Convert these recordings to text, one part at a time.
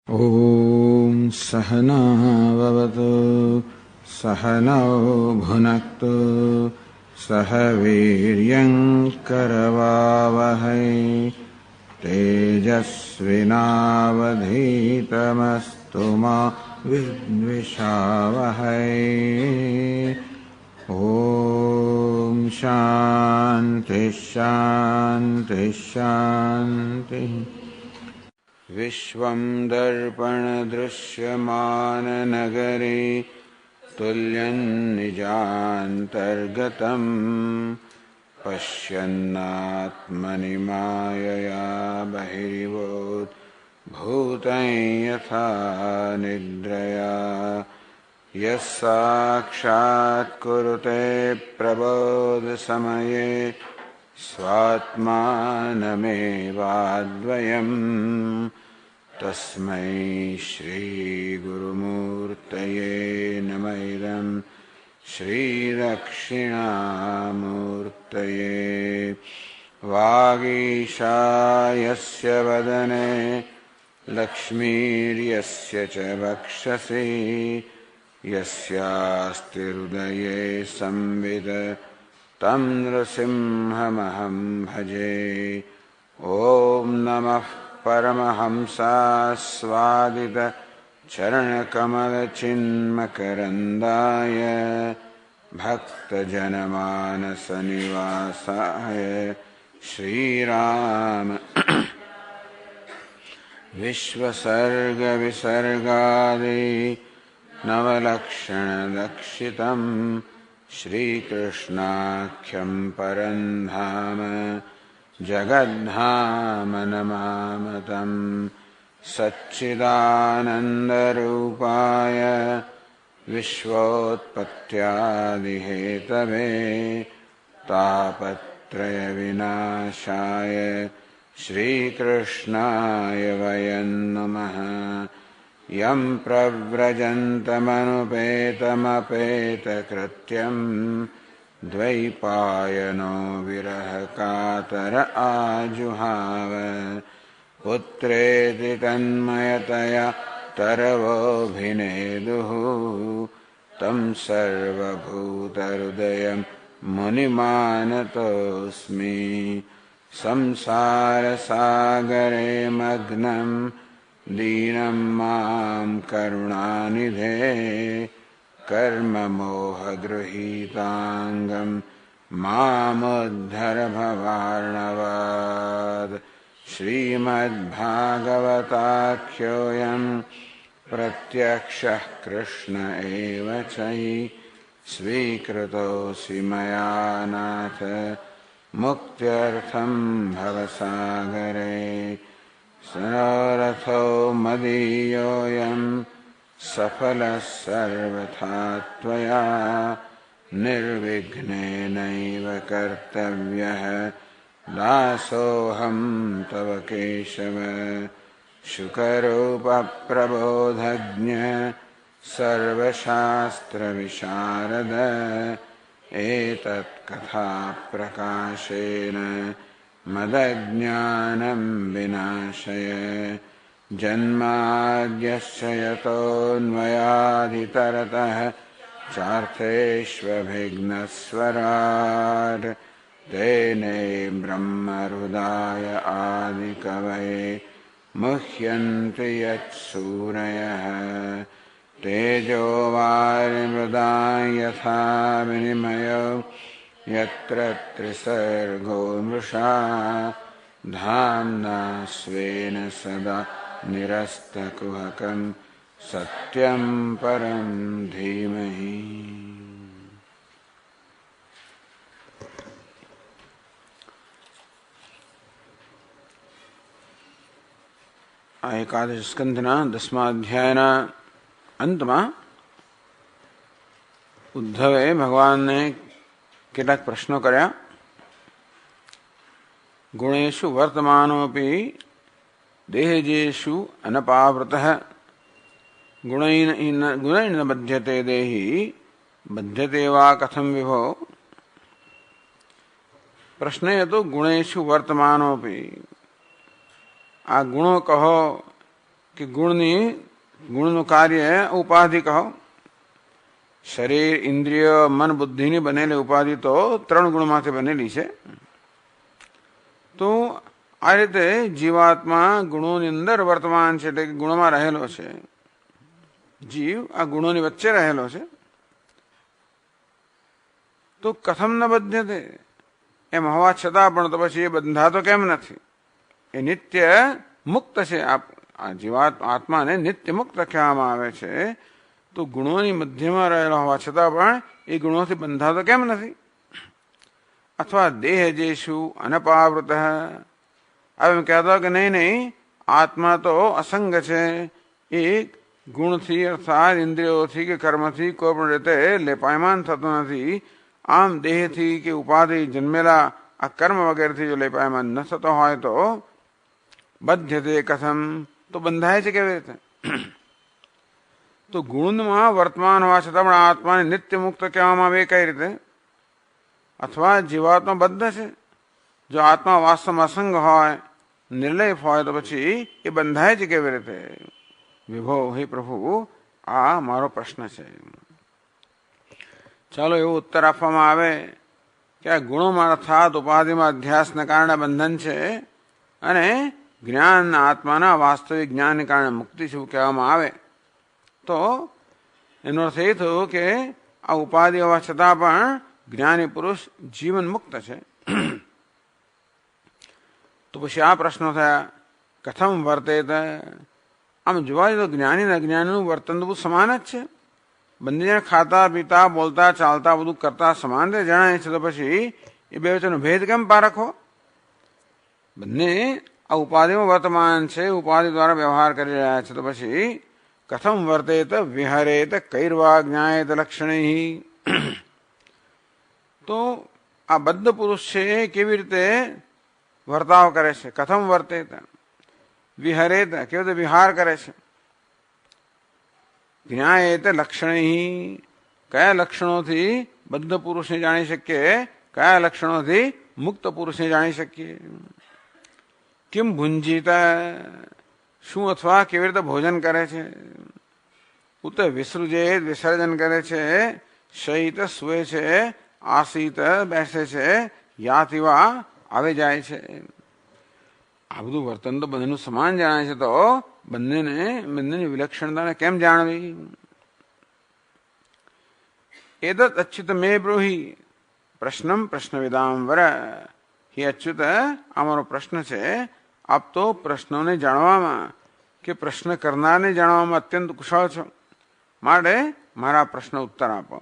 ॐ सहना भवतु सहनौ भुनक्तु सह वीर्यं करवावहै तेजस्विनावधीतमस्तु मा विद्विषावहै। ॐ शान्ति शान्ति शान्तिः। विश्वं दर्पणदृश्यमाननगरे तुल्यं निजान्तर्गतम् पश्यन्नात्मनि मायया बहिर्भूतं यथा निद्रया यः साक्षात् कुरुते प्रबोधसमये स्वात्मानमेवाद्वयम् तस्मै श्रीगुरुमूर्तये नमः इदं श्रीदक्षिणामूर्तये। वागीशायस्य वदने लक्ष्मीर्यस्य च वक्षसि यस्यास्ति हृदये संवित् तं नृसिंहमहं भजे। ॐ नमः परमहंसास्वादित चरणकमलचिन्मकरन्दाय भक्तजनमानसनिवासाय श्रीराम विश्वसर्गविसर्गादि नवलक्षणलक्षितं श्रीकृष्णाख्यं परं धाम जगद्धाम नमामतं। सच्चिदानन्दरूपाय विश्वोत्पत्त्यादिहेतवे तापत्रयविनाशाय श्रीकृष्णाय वयं नमः। यं प्रव्रजन्तमनुपेतमपेतकृत्यं द्वैपायनो विरहकातर आजुहाव पुत्रेति तन्मयतया तरवोऽभिनेदुः तं सर्वभूतहृदयं मुनिमानतोऽस्मि। संसारसागरे मग्नं दीनं मां करुणानिधे कर्ममोहगृहीताङ्गं मामुद्धर भवार्णवात्। श्रीमद्भागवताख्योऽयं प्रत्यक्षः कृष्ण एव च स्वीकृतोऽसि मया नाथ मुक्त्यर्थं भवसागरे। मनोरथो मदीयोऽयं सफलः सर्वथा त्वया निर्विघ्नेनैव कर्तव्यः दासोऽहं तव केशव। शुकरूपप्रबोधज्ञ सर्वशास्त्रविशारद एतत्कथाप्रकाशेन मदज्ञानं विनाशय। जन्माद्यस्य यतोऽन्वयादितरतः चार्थेष्वभिघ्नस्वराट् तेने ब्रह्महृदाय आदिकवये मुह्यन्ति यत्सूरयः। तेजो वारिमृदां यथा विनिमयो यत्र त्रिसर्गो मृषा धाम्ना स्वेन सदा निरस्तकुहकं सत्यं परं धीमहि। આ એકાદશ સ્કંધના 10મા અધ્યાયના અંતમાં ઉદ્ધવે ભગવાનને કેટલાક પ્રશ્નો કર્યા. ગુણેષુ વર્તમાનોપી દેહજેષુ અનપાવૃતઃ ગુણૈન ન બધ્યતે દેહી બધ્યતે વા કથમ વિભો. પ્રશ્ન એ હતો ગુણેષુ વર્તમાનોપી, આ ગુણો કહો કે ગુણનું કાર્ય ઉપાધિ કહો. શરીર, ઇન્દ્રિય, મન, બુદ્ધિની બનેલી ઉપાધિ તો 3 ગુણમાંથી બનેલી છે. તો આ રીતે જીવાત્મા ગુણોની અંદર વર્તમાન છે, એટલે કે ગુણોમાં રહેલો છે. જીવ આ ગુણોની વચ્ચે રહેલો છે. તો કથમ ન બધ્યતે, એમ હોવા છતાં પણ તો પછી એ બંધાતો કેમ નથી? એ નિત્ય મુક્ત છે. આ આત્માને નિત્ય મુક્ત કહેવામાં આવે છે. તો ગુણોની મધ્યમાં રહેલા હોવા છતાં પણ એ ગુણોથી બંધાતો કેમ નથી? અથવા દેહ જેશુ અનપાવૃત, એમ કહેતો કે નહીં, આત્મા તો અસંગ છે, એ ગુણથી અર્થાત ઇન્દ્રિયોથી કે કર્મથી કોઈ પણ રીતે લેપાયમાન થતો નથી. આમ દેહથી કે ઉપાધિ જન્મેલા આ કર્મ વગેરેથી જો લેપાયમાન ન થતો હોય તો બધ્યતે કથમ, તો બંધાય છે કેવી રીતે? તો ગુણમાં વર્તમાન હોવા છતાં પણ આત્માને નિત્ય મુક્ત કહેવામાં આવે કઈ રીતે? અથવા જીવાત્મા બદ્ધ છે. જો આત્મા વાસ્તવમાં અસંગ હોય, નિર્લેપ હોય, તો પછી એ બંધાય છે કેવી રીતે? વિભો, હે પ્રભુ, આ મારો પ્રશ્ન છે. ચાલો એવો ઉત્તર આપવામાં આવે કે આ ગુણોમાં અર્થાત ઉપાધિમાં અધ્યાસના કારણે બંધન છે, અને જ્ઞાન આત્માના વાસ્તવિક જ્ઞાનને કારણે મુક્તિ છે એવું કહેવામાં આવે તો એનો અર્થ એ થયો કે આ ઉપાધિ હોવા છતાં પણ જ્ઞાની પુરુષ જીવન મુક્ત છે. તો પછી આ પ્રશ્નો થયા, કથમ વર્તેત? આમ જોવા જઈએ તો જ્ઞાની અને અજ્ઞાનીનું વર્તન તો બધું સમાન જ છે. બંને જણ ખાતા પીતા બોલતા ચાલતા બધું કરતા સમાન રીતે જણાય છે. તો પછી એ બે વચ્ચેનો ભેદ કેમ પારખવો? બંને આ ઉપાધિમાં વર્તમાન છે, ઉપાધિ દ્વારા વ્યવહાર કરી રહ્યા છે. તો પછી કથમ વર્તેત વિહરેત કૈર્વા જ્ઞાયેત લક્ષણૈ? તો આ બદ્ધ પુરુષ છે કેવી રીતે વર્તાવ કરે છે? કથમ વર્તેત વિહરેત, કેવી રીતે વિહાર કરે છે? જ્ઞાયેત લક્ષણૈ, કયા લક્ષણોથી બદ્ધ પુરુષને જાણી શકીએ, કયા લક્ષણોથી મુક્ત પુરુષને જાણી શકીએ? કિમ ભુંજીત, શું અથવા કેવી રીતે ભોજન કરે છે? ઉત વિસૃજેત, વિસર્જન કરે છે. શયિત, સુએ છે. આસીત, બેસે છે. યાતિવા, આવે જાય છે. આ બધું વર્તન તો બંનેનું સમાન જણાય છે. તો બંનેની વિલક્ષણતાને કેમ જાણવી? એતત અચ્યુત મે બ્રૂહિ પ્રશ્નમ પ્રશ્નવિદામ વર. હે અચ્યુત, આ મારો પ્રશ્ન છે. આપ તો પ્રશ્નોને જાણવામાં કે પ્રશ્ન કરનારને જાણવામાં અત્યંત કુશળ છો, માટે મારા પ્રશ્ન ઉત્તર આપો.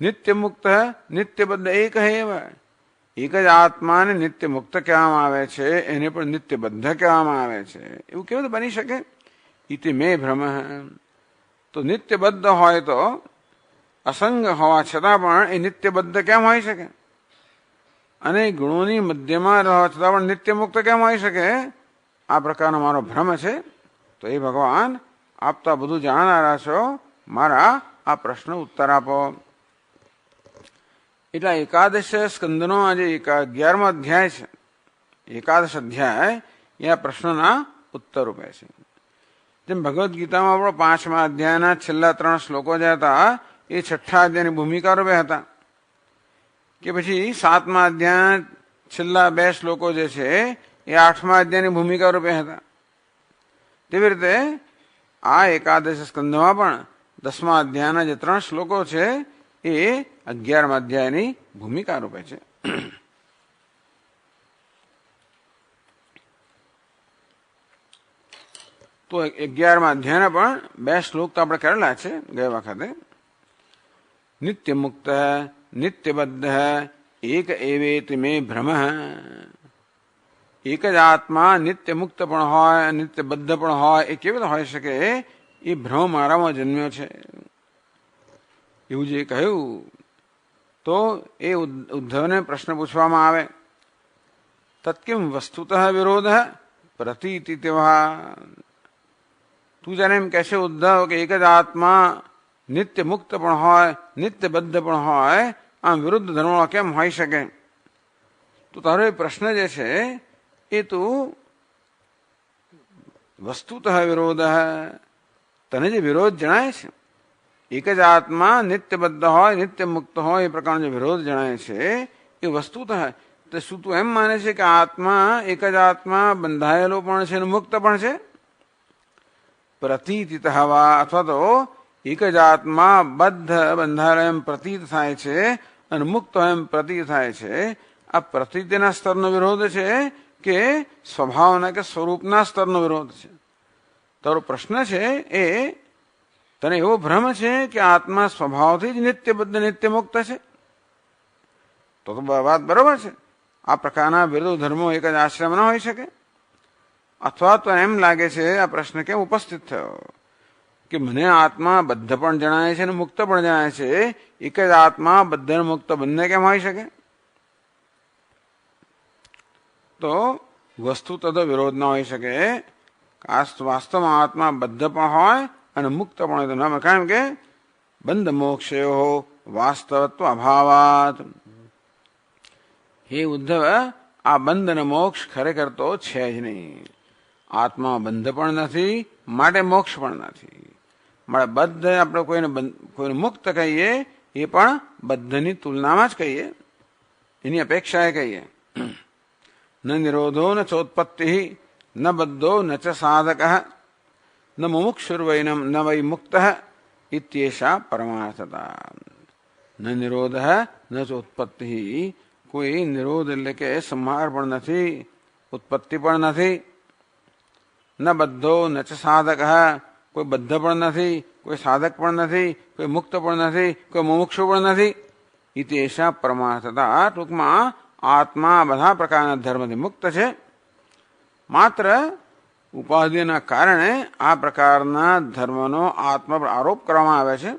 નિત્ય મુક્ત નિત્ય બદ્ધ એક એવ, એક જ આત્માને નિત્ય મુક્ત કહેવામાં આવે છે, એને પણ નિત્ય બદ્ધ કહેવામાં આવે છે. એવું કેવું બની શકે? ઇતિ મે ભ્રમ. તો નિત્ય બદ્ધ હોય તો અસંગ હોવા છતાં પણ એ નિત્ય બદ્ધ કેમ હોઈ શકે? અને ગુણોની મધ્યમાં રહેવા છતાં પણ નિત્ય મુક્ત કેમ હોઈ શકે? આ પ્રકારનો મારો ભ્રમ છે. તો એ ભગવાન, આપ તો બધું જાણનારા છો, મારા આ પ્રશ્ન ઉત્તર આપો. એટલે એકાદશ સ્કંદનો આજે 11મો અધ્યાય છે. એકાદશ અધ્યાય એ આ પ્રશ્નોના ઉત્તર રૂપે છે. જેમ ભગવદ્ ગીતામાં આપણો 5મા અધ્યાયના છેલ્લા 3 શ્લોકો જે હતા એ 6ઠ્ઠા અધ્યાયની ભૂમિકા રૂપે હતા, કે પછી 7મા અધ્યાય છેલ્લા 2 શ્લોકો જે છે એ 8મા અધ્યાયની ભૂમિકા રૂપે હતા. તેવી રીતે આ એકાદશ સ્કંદમાં પણ 10મા અધ્યાયના જે 3 શ્લોકો છે એ 11મા અધ્યાયની ભૂમિકા રૂપે છે. તો 11મા અધ્યાયના પણ 2 શ્લોક તો આપણે કરેલા છે ગઈ વખતે. નિત્ય મુક્ત નિત્ય બદ્ધ એક એવેતિ મે ભ્રમ. એક જ આત્મા નિત્ય મુક્ત પણ હોય, નિત્ય બદ્ધ પણ હોય, એ કેવી રીતે હોઈ શકે? એ ભ્રમ મારામાં જન્મ્યો છે. એવું જે કહ્યું તો એ ઉદ્ધવને પ્રશ્ન પૂછવામાં આવે, તત્કિમ વસ્તુતઃ વિરોધ પ્રતીતિ તેવા. તું જાણે એમ કહેશે ઉદ્ધવ કે એક જ આત્મા નિત્ય મુક્ત પણ હોય, નિત્ય બદ્ધ પણ હોય, આમ વિરુદ્ધ ધર્મો કેમ હોઈ શકે? તો તારો એ પ્રશ્ન જે છે એ તું વસ્તુતઃ વિરોધ, તને જે વિરોધ જણાય છે, એક જ આત્મા નિત્યબદ્ધ હોય, નિત્ય મુક્ત હોય, એ પ્રકારનો જે વિરોધ જણાય છે એ વસ્તુતઃ. તો શું તું એમ માને છે કે આત્મા, એક જ આત્મા બંધાયેલો પણ છે અને મુક્ત પણ છે? પ્રતીતિત હવા, અથવા તો એક જ આત્મા બદ્ધ, બંધાયેલો એમ પ્રતીત થાય છે અને મુક્ત એમ પ્રતીત થાય છે. આ પ્રતીતિના સ્તરનો વિરોધ છે કે સ્વભાવના કે સ્વરૂપના સ્તરનો વિરોધ છે? તારો પ્રશ્ન છે એ, તને એવો ભ્રમ છે કે આત્મા સ્વભાવથી જ નિત્યબદ્ધ, નિત્ય મુક્ત છે? તો વાત બરોબર છે. આ પ્રકારના વિરોધ ધર્મો એક જ આશ્રમ ન હોઈ શકે. અથવા તો એમ લાગે છે, આ પ્રશ્ન કેમ ઉપસ્થિત થયો કે મને આત્મા બદ્ધ પણ જણાય છે અને મુક્ત પણ જણાય છે, એક જ આત્મા બદ્ધ અને મુક્ત બંને કેમ હોઈ શકે? તો વસ્તુ તદ વિરોધ ન હોઈ શકે. વાસ્તવમાં આત્મા બદ્ધ પણ હોય અને મુક્ત પણ હોય તો ન, કારણ કે બંધ મોક્ષયો વાસ્તવત્વ અભાવાત. હે ઉદ્ધવ, આ બંધ અને મોક્ષ ખરેખર તો છે જ નહીં. આત્મા બંધ પણ નથી, માટે મોક્ષ પણ નથી. માટે બદ્ધ આપણે કોઈને મુક્ત કહીએ એ પણ બદ્ધની તુલનામાં જ કહીએ, એની અપેક્ષાએ કહીએ. ન નિરોધો ન ચોત્પત્તિ ન બદ્ધો ન ચ સાધક ન મુમુક્ષુર્વૈ ન વૈ મુક્ત ઇત્યેષા પરમાર્થતા. ન નિરોધ ન ચોત્પત્તિ, કોઈ નિરોધ એટલે કે સંહાર પણ નથી, ઉત્પત્તિ પણ નથી. ન બધ્ધો ન ચ સાધક, કોઈ બદ્ધ પણ નથી, કોઈ સાધક પણ નથી, કોઈ મુક્ત પણ નથી, કોઈ મુમુક્ષુ પણ નથી. ઇત્યેષા પરમાર્થતા. ટૂંકમાં આત્મા બધા પ્રકારના ધર્મથી મુક્ત છે, માત્ર ઉપાધિના કારણે આ પ્રકારના ધર્મનો આત્મા પર આરોપ કરવામાં આવે છે.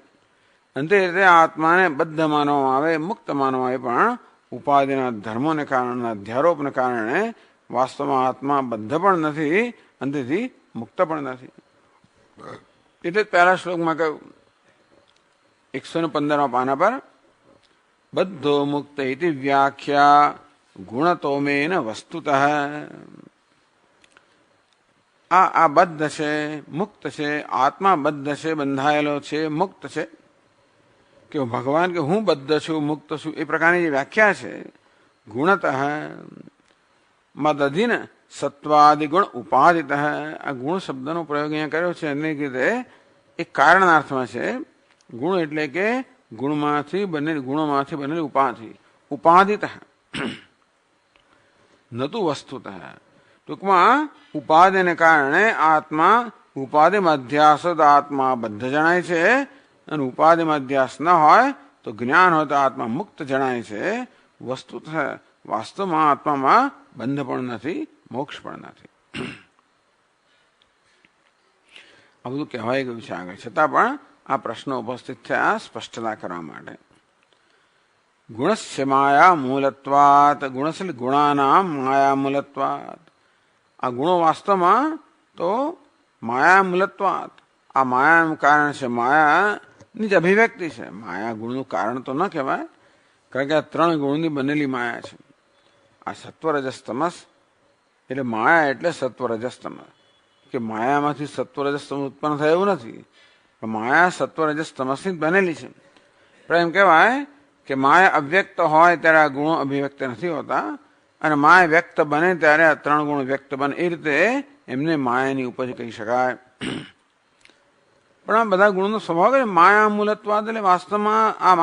અને તે રીતે આત્માને બદ્ધ માનવામાં આવે, મુક્ત માનવામાં આવે, પણ ઉપાધિના ધર્મોને કારણે, અધ્યારોપને કારણે વાસ્તવમાં આત્મા બદ્ધ પણ નથી અને તેથી મુક્ત પણ નથી. એટલે જ પહેલા શ્લોકમાં કહ્યું 115 પાના પર, બદ્ધો મુક્ત ઇતિ વ્યાખ્યા ગુણતોમેન વસ્તુતઃ. આ બદ્ધ છે, મુક્ત છે, આત્મા બદ્ધ છે, બંધાયેલો છે, મુક્ત છે, કે ભગવાન કે હું બદ્ધ છું, મુક્ત છું, એ પ્રકારની જે વ્યાખ્યા છે, ગુણતઃ મદધિન સત્વાદિ ગુણ ઉપાદિત. આ ગુણ શબ્દનો પ્રયોગ અહીંયા કર્યો છે અનેક રીતે, એક કારણાર્થમાં છે. ગુણ એટલે કે ગુણમાંથી બનેલી, ગુણોમાંથી બનેલી ઉપાધિ, ઉપાદિત નતુ વસ્તુતઃ. ટૂંકમાં ઉપાધિને કારણે આત્મા, ઉપાધિમાં અધ્યાસ હોય તો આત્મા બદ્ધ જણાય છે, અને ઉપાધિમાં અધ્યાસ ન હોય તો જ્ઞાન હોય તો આત્મા મુક્ત જણાય છે. વસ્તુતઃ વાસ્તવમાં આત્મામાં બંધ પણ નથી, મોક્ષ પણ નથી. આ બધું કહેવાઈ ગયું છે આગળ, છતાં પણ આ પ્રશ્નો ઉપસ્થિત થયા સ્પષ્ટતા કરવા માટે. ગુણસ્ય માયા મૂલત્વાત, ગુણસ્ય ગુણાનામ માયા મૂલત્વાત. આ ગુણો વાસ્તવમાં તો માયા મૂલત્વાત, આ માયાનું કારણ છે, માયાની જ અભિવ્યક્તિ છે. માયા ગુણનું કારણ તો ન કહેવાય, કારણ કે આ 3 ગુણની બનેલી માયા છે. આ સત્વરજસ તમસ એટલે માયા એટલે સત્વરજસ તમસ, કે માયામાંથી સત્વરજસ તમસ ઉત્પન્ન થાય એવું નથી, પણ માયા સત્વરજસ તમસની જ બનેલી છે. પણ એમ કહેવાય કે માયા અવ્યક્ત હોય ત્યારે આ ગુણો અભિવ્યક્ત નથી હોતા, અને માયા વ્યક્ત બને ત્યારે આ 3 ગુણ વ્યક્ત બને. એ રીતે એમને માયાની ઉપજ કહી શકાય. પણ આ બધા ગુણોનો સ્વભાવ છે માયા મૂલત્વાદ, એટલે વાસ્તવમાં આ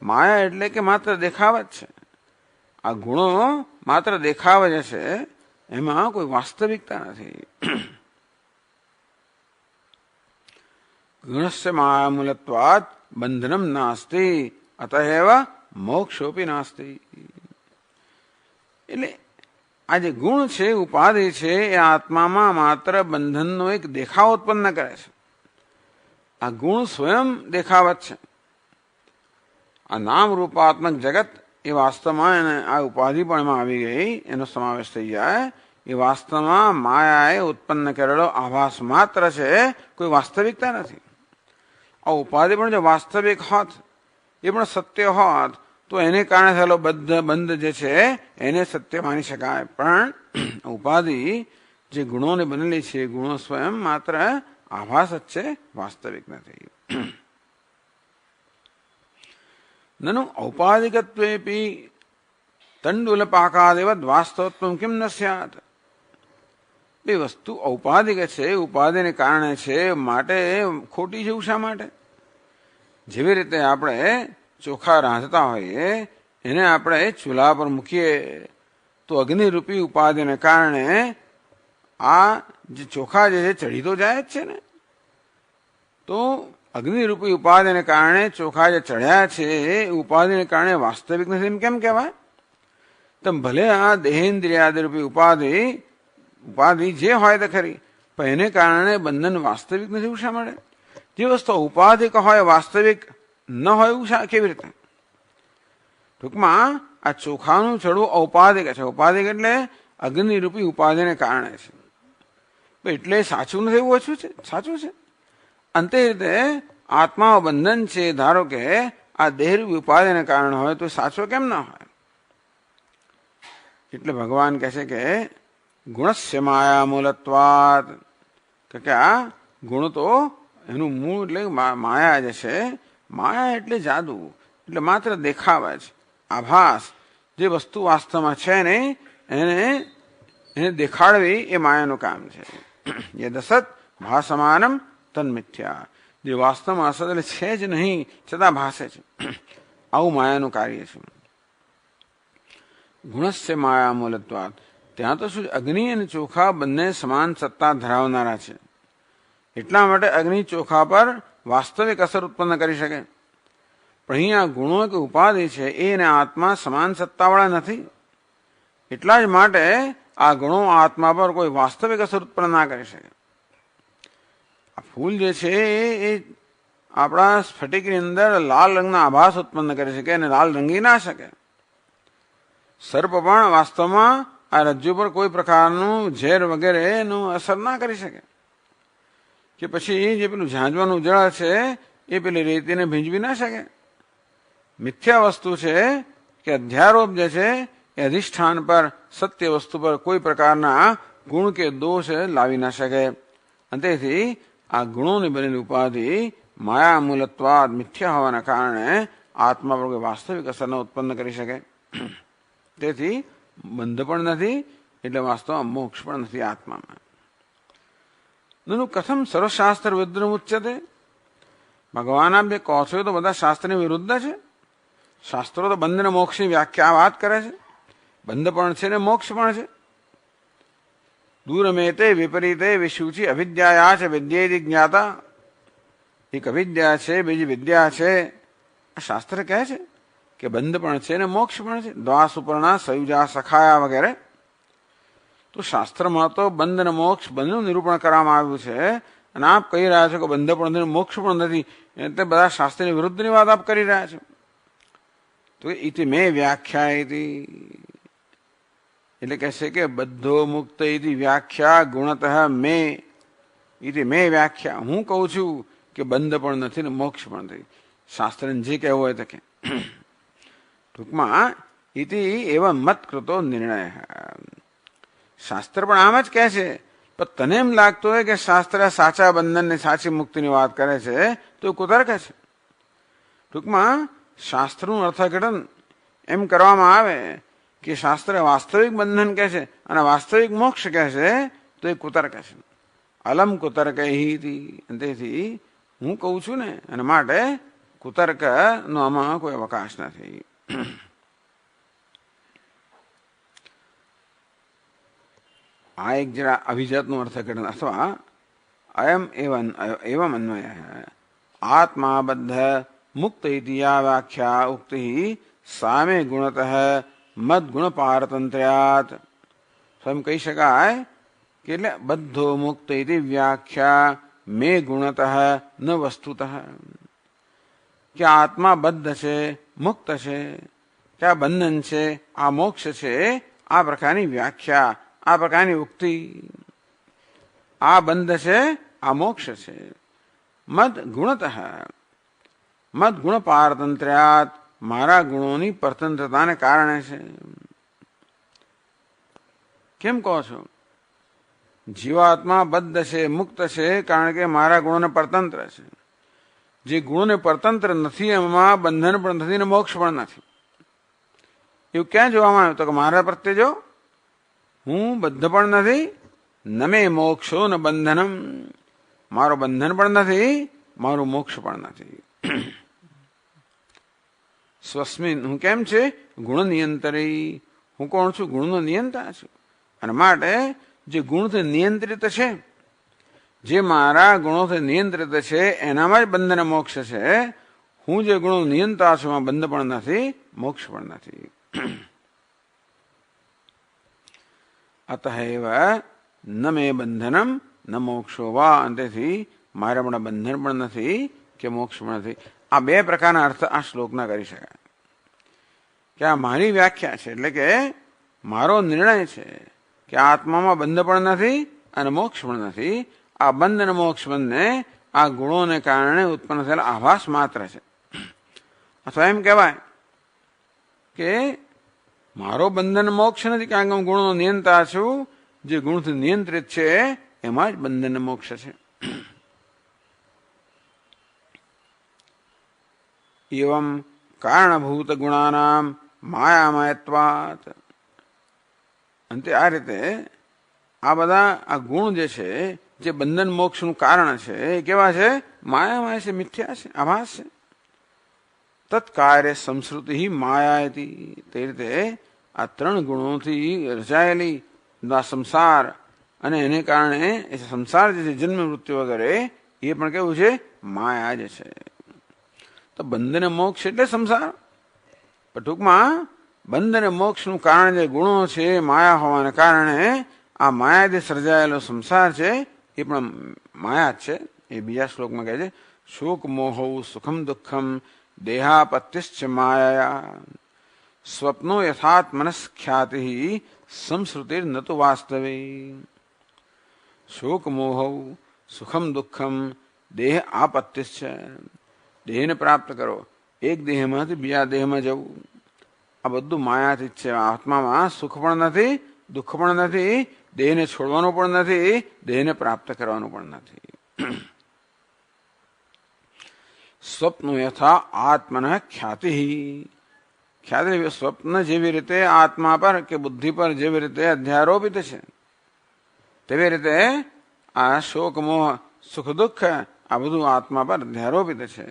માયા એટલે કે માત્ર દેખાવ જ છે. આ ગુણો માત્ર દેખાવ જ છે, એમાં કોઈ વાસ્તવિકતા નથી. ગુણસ્ય માયા મૂલત્વાદ બંધનમ નાસ્તિ અતએવ મોક્ષોપી નાસ્તિ. એટલે આ જે ગુણ છે, ઉપાધિ છે, એ આત્મામાં માત્ર બંધનનો એક દેખાવ ઉત્પન્ન કરે છે. આ ગુણ સ્વયં દેખાવત છે. આ નામ રૂપાત્મક જગત એ વાસ્તવમાં, આ ઉપાધિ પણ એમાં આવી ગઈ, એનો સમાવેશ થઈ જાય, એ વાસ્તવમાં માયાએ ઉત્પન્ન કરેલો આભાસ માત્ર છે, કોઈ વાસ્તવિકતા નથી. આ ઉપાધિ પણ જો વાસ્તવિક હોત, એ પણ સત્ય હોત, તો એને કારણે થયેલો બંધ જે છે એને સત્ય માની શકાય. પણ ઉપાધિ જે ગુણોને બનેલી છે ગુણો સ્વયં માત્ર આભાસ જ છે, વાસ્તવિક નથી. નનુ ઔપાધિકત્વેપી તંડુલપાકાદેવદ વાસ્તવત્વમ કિમ ન સ્યાત. એ વસ્તુ ઔપાધિક છે, ઉપાધિને કારણે છે, માટે ખોટી છે. શા માટે? જેવી રીતે આપણે ચોખા રાંધતા હોઈએ, એને આપણે ચૂલા પર મૂકીએ તો અગ્નિરૂપી ઉપાધિને કારણે આ જે ચોખા જે છે ચડી તો જાય જ છે ને. તો અગ્નિરૂપી ઉપાધિને કારણે ચોખા જે ચડ્યા છે એ ઉપાધિને કારણે વાસ્તવિક નથી એમ કેમ કહેવાય? તો ભલે આ દેહેન્દ્રિયાદિરૂપી ઉપાધિ જે હોય તે ખરી, પણ એને કારણે બંધન વાસ્તવિક નથી એવું શા મળે? જે વસ્તુ ઉપાધિક હોય વાસ્તવિક ન હોય એવું કેવી રીતે? ટૂંકમાં આ ચોખાનું ચડવું ઔપાધિક છે. ઔપાધિક એટલે અગ્નિરૂપી ઉપાધિને કારણે છે. એટલે સાચું નથી એવું ઓછું છે? સાચું છે. અંતે રીતે આત્મા બંધન છે, ધારો કે આ દેહરૂપી ઉપાધિને કારણે હોય તો સાચો કેમ ના હોય? એટલે ભગવાન કહે છે કે ગુણસ્ય માયા મૂલત્વાદ, કે આ ગુણ તો એનું મૂળ એટલે માયા જે છે. માયા એટલે જાદુ, એટલે માત્ર દેખાવા જ, આભાસ. જે વસ્તુ વાસ્તવમાં છે નહીં એને દેખાડવી એ માયાનું કામ છે. યદસત ભાસમાનમ તન્મિથ્યા. જે વાસ્તવમાં અસત એટલે છે જ નહીં છતાં ભાસે છે, આવું માયાનું કાર્ય છે. ગુણસ્ય માયા મૂલત્વાદ. ત્યાં તો શું, અગ્નિ અને ચોખા બંને સમાન સત્તા ધરાવનારા છે. એટલા માટે અગ્નિ ચોખા પર વાસ્તવિક અસર ઉત્પન્ન કરી શકે. પણ અહીંયા ગુણો કે ઉપાધિ છે એને આત્મા સમાન સત્તાવાળા નથી. એટલા જ માટે આ ગુણો આત્મા પર કોઈ વાસ્તવિક અસર ઉત્પન્ન ના કરી શકે. આ ફૂલ જે છે એ આપણા સ્ફટિકની અંદર લાલ રંગના આભાસ ઉત્પન્ન કરી શકે અને લાલ રંગી ના શકે. સર્પ પણ વાસ્તવમાં આ રજ્જુ પર કોઈ પ્રકારનું ઝેર વગેરે એનું અસર ના કરી શકે. કે પછી જે પેલું ઝાંઝવાનું જળ છે એ પેલી રેતીને ભીંજવી ના શકે. મિથ્યા વસ્તુ છે કે અધ્યારોપ જે છે એ અધિષ્ઠાન પર સત્ય વસ્તુ પર કોઈ પ્રકારના ગુણ કે દોષ લાવી ના શકે. અને તેથી આ ગુણોની બનેલી ઉપાધિ માયા મૂલત્વાદ મિથ્યા હોવાના કારણે આત્મા પર કોઈ વાસ્તવિક અસર ન ઉત્પન્ન કરી શકે. તેથી બંધ પણ નથી, એટલે વાસ્તવમાં મોક્ષ પણ નથી આત્મામાં. નનુ કથમ સર્વશાસ્ત્ર વિરુદ્ધ ઉચ્યતે. ભગવાન આપ જે કહો છો તો બધા શાસ્ત્રની વિરુદ્ધ છે. શાસ્ત્રો તો બંધ મોક્ષની વ્યાખ્યા વાત કરે છે. બંધ પણ છે ને મોક્ષ પણ છે. દૂરમેતે વિપરીતે વિશુચિ અવિદ્યાયા છે વિદ્યેતિ જ્ઞાતા. એક અવિદ્યા છે, બીજી વિદ્યા છે. આ શાસ્ત્ર કહે છે કે બંધ પણ છે ને મોક્ષ પણ છે. દ્વા સુપર્ણા સયુજા સખાયા વગેરે. તો શાસ્ત્રમાં તો બંધ અને મોક્ષ બંધનું નિરૂપણ કરવામાં આવ્યું છે, અને આપ કહી રહ્યા છો કે બંધ પણ નથી મોક્ષ પણ નથી, એટલે બધા શાસ્ત્રની વિરુદ્ધની વાત આપ કરી રહ્યા છો. તો ઇતિ મેં વ્યાખ્યા એટલે કહેશે કે બધો મુક્ત ઇતિ વ્યાખ્યા ગુણતઃ મેં ઇતિ મેં વ્યાખ્યા. હું કહું છું કે બંધ પણ નથી ને મોક્ષ પણ નથી. શાસ્ત્રને જે કહેવું હોય તો કે. ટૂંકમાં ઇતિ એવા મત કૃતો નિર્ણય. શાસ્ત્ર પણ આમ જ કહે છે, પણ તને એમ લાગતું હોય કે શાસ્ત્ર સાચા બંધન ને સાચી મુક્તિની વાત કરે છે તો કુતર્ક છે. ટૂંકમાં શાસ્ત્રનું અર્થઘટન એમ કરવામાં આવે કે શાસ્ત્ર વાસ્તવિક બંધન કહે છે અને વાસ્તવિક મોક્ષ કહે છે તો એ કુતર્ક છે. અલમ કુતર્ક તેથી હું કહું છું ને, અને માટે કુતર્કનો આમાં કોઈ અવકાશ નથી. આ એક જરા અભિજાતનું અર્થઘટન અથવા અયમ એવમ અન્વય આત્મા બદ્ધ મુક્ત ઇતિ યા વ્યાખ્યા ઉક્તિ સામે ગુણતઃ મદ ગુણ પારતંત્ર્યાત. સ્વયં કહી શકાય કે એટલે બધો મુક્ત ઇતિ વ્યાખ્યા મે ગુણતઃ ન વસ્તુતઃ. કે આત્મા બદ્ધ છે, મુક્ત છે, કે આ બંધન છે, આ મોક્ષ છે, આ પ્રકારની વ્યાખ્યા, આ પ્રકારની ઉક્તિ. આ બંધ છે, આ મોક્ષ છે. મદ ગુણતઃ મદ ગુણ પારતંત્ર્યાત મારા ગુણોની પરતંત્રતાને કારણે છે. કેમ કહો છો? જીવાત્મા બદ્ધ છે, મુક્ત છે, કારણ કે મારા ગુણોને પરતંત્ર છે. જે ગુણોને પરતંત્ર નથી એમાં બંધન પણ નથી ને મોક્ષ પણ નથી. એવું ક્યાં જોવામાં આવ્યું? તો કે મારા પ્રત્યે જો હું બદ્ધ પણ નથી, ન મે મોક્ષો ન બંધનમ, મારો બંધન પણ નથી, મારું મોક્ષ પણ નથી. સ્વસ્મિન, હું કેમ છે? ગુણ નિયંત્રી, હું કોણ છું? ગુણનો નિયંતા છું. અને માટે જે ગુણથી નિયંત્રિત છે, જે મારા ગુણોથી નિયંત્રિત છે, એનામાં જ બંધન મોક્ષ છે. હું જે ગુણો નિયંતા છું એમાં બંધ પણ નથી, મોક્ષ પણ નથી. અતએવ ન મે બંધનમ ન મોક્ષો વા, અંતેથી મારે હમણાં બંધન પણ નથી કે મોક્ષ પણ નથી. આ બે પ્રકારના અર્થ આ શ્લોકના કરી શકાય. કે આ મારી વ્યાખ્યા છે, એટલે કે મારો નિર્ણય છે કે આત્મામાં બંધ પણ નથી અને મોક્ષ પણ નથી. આ બંધ અને મોક્ષ બંને આ ગુણોને કારણે ઉત્પન્ન થયેલા આભાસ માત્ર છે. અથવા એમ કહેવાય કે મારો બંધન મોક્ષ નથી, કારણ કે હું ગુણનો નિયંતા છું. જે ગુણથી નિયંત્રિત છે એમાં જ બંધન મોક્ષ છે. એવમ કારણભૂત ગુણાનામ માયામયત્વાત. અંતે આ રીતે આ બધા આ ગુણ જે છે, જે બંધન મોક્ષનું કારણ છે, એ કેવા છે? માયામય છે, મિથ્યા છે, આભાસ છે. તત્કાર્ય સંસ્કૃતિ માયા હતી. તે રીતે આ ત્રણ ગુણોથી રચાયેલી આ સંસાર અને એને કારણે એ સંસાર જે છે, જન્મ મૃત્યુ વગેરે, એ પણ કેવું છે? માયા જ છે. તો બંધ અને મોક્ષ એટલે સંસાર. પણ ટૂંકમાં બંધ અને મોક્ષનું કારણ જે ગુણો છે, માયા હોવાને કારણે આ માયાથી સર્જાયેલો સંસાર છે, એ પણ માયા જ છે. એ બીજા શ્લોકમાં કહે છે, શોક મોહ સુખમ દુઃખમ દેહાપત્યશ્ચ માયા સ્વપ્નો યથાત્મનસ ખ્યાતિ સંસ્કૃતિર ન તો વાસ્તવે. શોક મોહ સુખમ દુઃખમ દેહ આપત્તિશ્ચ. દેહને પ્રાપ્ત કરો, એક દેહમાંથી બીજા દેહમાં જવું, આ બધું માયાથી જ છે. આત્મામાં સુખ પણ નથી, દુઃખ પણ નથી, દેહને છોડવાનું પણ નથી, દેહને પ્રાપ્ત કરવાનું પણ નથી. સ્વપ્ન યથા આત્મન ખ્યાતિ. ખ્યાતિ સ્વપ્ન જેવી રીતે આત્મા પર કે બુદ્ધિ પર જેવી રીતે અધ્યારોપિત છે, તેવી રીતે આ શોક મોહ સુખ દુઃખ આ બધું આત્મા પર અધ્યારોપિત છે.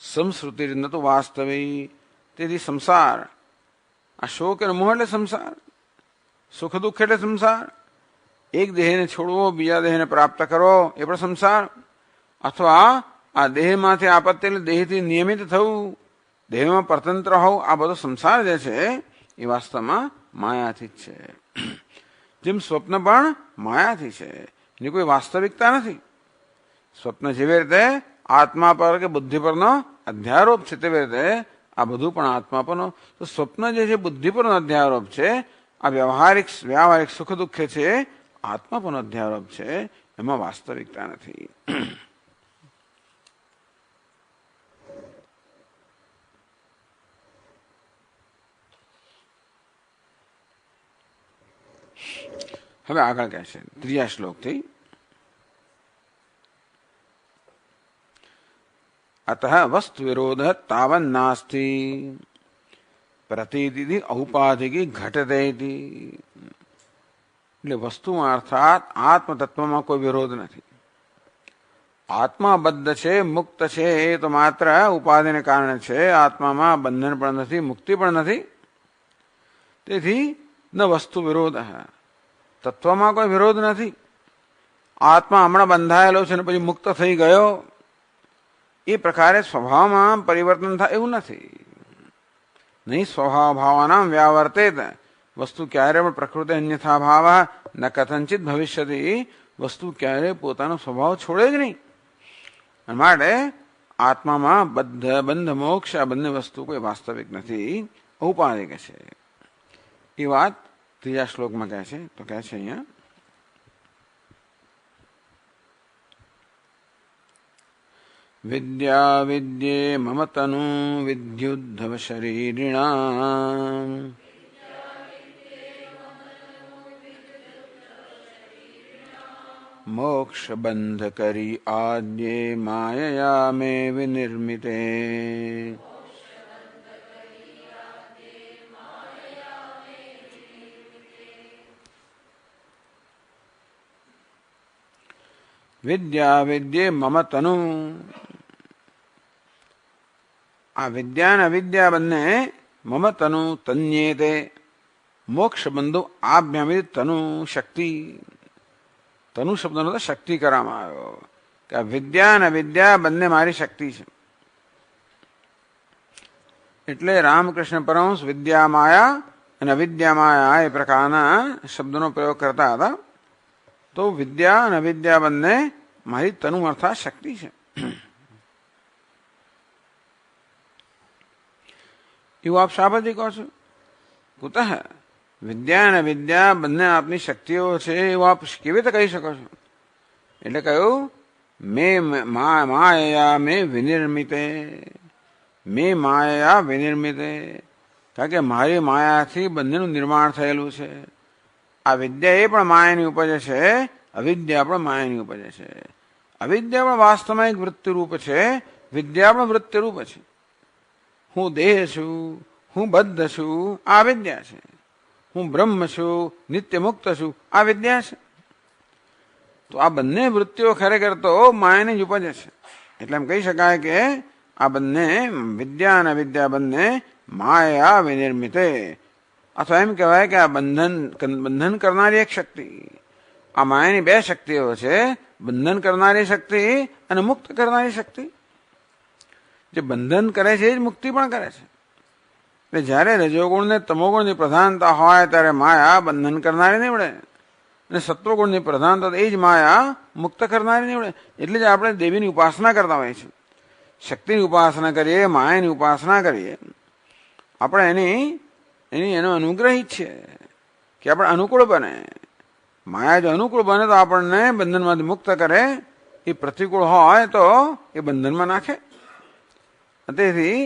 સંસ્કૃતિ ન તો વાસ્તવિક. તેથી સંસાર, આ શોક અને મોહ એટલે સંસાર, સુખ દુઃખ એટલે સંસાર. એક દેહને છોડવો, બીજા દેહને પ્રાપ્ત કરો, એ પણ સંસાર. અથવા આ દેહમાંથી આપત્તિ એટલે દેહથી નિયમિત થવું, દેહમાં પરતંત્ર હોવું, આ બધો સંસાર જે છે એ વાસ્તવમાં માયાથી જ છે. જેમ સ્વપ્ન પણ માયાથી છે, એની કોઈ વાસ્તવિકતા નથી. સ્વપ્ન જેવી રીતે આત્મા પર કે બુદ્ધિ પરનો અધ્યારોપ છે, તેવી રીતે આ બધું પણ આત્મા પરનો. તો સ્વપ્ન જે છે બુદ્ધિ પરનો અધ્યારોપ છે, આ વ્યાવહારિક સુખ દુઃખ છે આત્મા પરનો અધ્યારોપ છે, એમાં વાસ્તવિકતા નથી. હવે આગળ કહે છે ત્રીજા શ્લોકથી, અતઃ વસ્તુ વિરોધ તાવન નાસ્તિ પ્રતીતિ ઔપાધિકી ઘટતે. એટલે વસ્તુમાં અર્થાત આત્મતત્વમાં કોઈ વિરોધ નથી. આત્મા બદ્ધ છે, મુક્ત છે, એ તો માત્ર ઉપાધિને કારણે છે. આત્મામાં બંધન પણ નથી, મુક્તિ પણ નથી. તેથી ન વસ્તુ વિરોધ, તત્વમાં કોઈ વિરોધ નથી. આત્મા હમણાં બંધાયેલો છે ને પછી મુક્ત થઈ ગયો, એ પ્રકારે સ્વભાવમાં પરિવર્તન થાય એવું નથી. નહીં સ્વભાવ ભાવાનામ વ્યાવર્તેત. વસ્તુ ક્યારે પણ પ્રકૃતિ અન્યથા ભાવ ન કથંચિત ભવિષ્યતિ. વસ્તુ ક્યારે પોતાનો સ્વભાવ છોડે જ નહીં. માટે આત્મામાં બંધ મોક્ષ આ બંને વસ્તુ કોઈ વાસ્તવિક નથી, ઔપાધિક છે. એ વાત ત્રીજા શ્લોકમાં કહે છે. તો કહે છે અહીંયા, વિદ્યા વિદ્યે મમ તનુ વિદ્યુદ્ધવ શરીરિણામ મોક્ષ બંધ કરી આદ્યે માયયા મે વિનિર્મિતે. વિદ્યા વિદ્યે મમ તનુ. આ વિદ્યા અને અવિદ્યા બંને મમ તનુ તન્યેતે. મોક્ષ બંધુ આભ્યામિત તનુ શક્તિ. તનુ શબ્દનો તો શક્તિ કરવામાં આવ્યો કે આ વિદ્યા અને વિદ્યા બંને મારી શક્તિ છે. એટલે રામકૃષ્ણ પરમહંસ વિદ્યા માયા અને અવિદ્યા માયા એ પ્રકારના શબ્દનો પ્રયોગ કરતા હતા. તો વિદ્યા અને અવિદ્યા બંને મારી તનુ અર્થાત શક્તિ છે. એવું આપ શા પરથી કહો છો? કુતઃ વિદ્યા અને વિદ્યા બંને આપની શક્તિઓ છે એવું આપ કેવી રીતે કહી શકો છો? એટલે કહ્યું માયા મે વિનિર્મિતે. મે માયા વિનિર્મિતે, કારણ કે મારી માયાથી બંનેનું નિર્માણ થયેલું છે. આ વિદ્યા એ પણ માયાની ઉપજ છે, અવિદ્યા પણ માયાની ઉપજ છે. અવિદ્યા પણ વાસ્તવમાં એક વૃત્તિરૂપ છે, વિદ્યા પણ વૃત્તિરૂપ છે. હું દેહ છું, હું બદ્ધ છું, આ વિદ્યા છે. હું બ્રહ્મ છું, નિત્ય મુક્ત છું, આ વિદ્યા છે. તો આ બંને વૃત્તિઓ ખરેખર તો માયાની જ ઉપજ છે. એટલે એમ કહી શકાય કે આ બંને વિદ્યા અને વિદ્યા બંને માયા વિનિર્મિતે. અથવા એમ કહેવાય કે આ બંધન કરનારી એક શક્તિ. આ માયાની બે શક્તિઓ છે, બંધન કરનારી શક્તિ અને મુક્ત કરનારી શક્તિ. જે બંધન કરે છે એ જ મુક્તિ પણ કરે છે. એટલે જયારે રજોગુણ ને તમોગુણની પ્રધાનતા હોય ત્યારે માયા બંધન કરનારી નીવડે, અને સત્વગુણની પ્રધાનતા એ જ માયા મુક્ત કરનારી નીવડે. એટલે જ આપણે દેવીની ઉપાસના કરતા હોઈએ છીએ. શક્તિની ઉપાસના કરીએ, માયાની ઉપાસના કરીએ, આપણે એનો અનુગ્રહિત છે કે આપણે અનુકૂળ બને. માયા જો અનુકૂળ બને તો આપણને બંધનમાંથી મુક્ત કરે, એ પ્રતિકૂળ હોય તો એ બંધનમાં નાખે. તેથી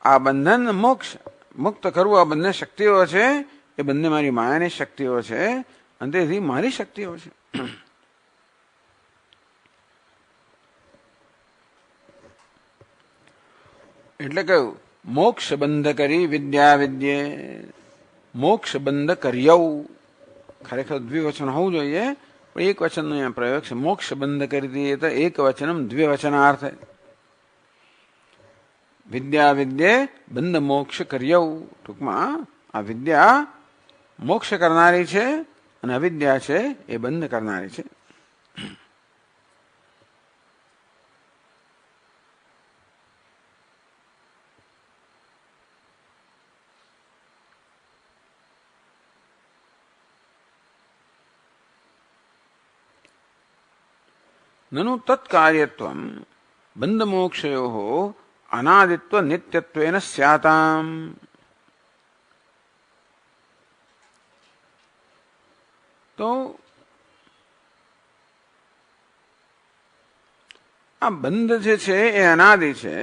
આ બંધન મોક્ષ મુક્ત કરવું આ બંને શક્તિઓ છે, એ બંને મારી માયાની શક્તિઓ છે, અને તેથી મારી શક્તિઓ છે. એટલે કહ્યું મોક્ષ બંધ કરી વિદ્યા વિદ્યે. મોક્ષ બંધ કર્યૌ, ખરેખર દ્વિવચન હોવું જોઈએ, પણ એક વચનનો અહીંયા પ્રયોગ છે. મોક્ષ બંધ કરી દઈએ તો એક વચનમ દ્વિવચનાર્થ. વિદ્યા વિદ્યે બંધ મોક્ષ કર્યૌ. ટૂંકમાં આ વિદ્યા મોક્ષ કરનારી છે અને અવિદ્યા છે એ બંધ કરનારી છે. નનુ તત્કાર્યત્વમ બંધ મોક્ષયો અનાદિત્વ નિત્યત્વેન સ્યાતામ. તો આ બંધ જે છે એ અનાદિ છે,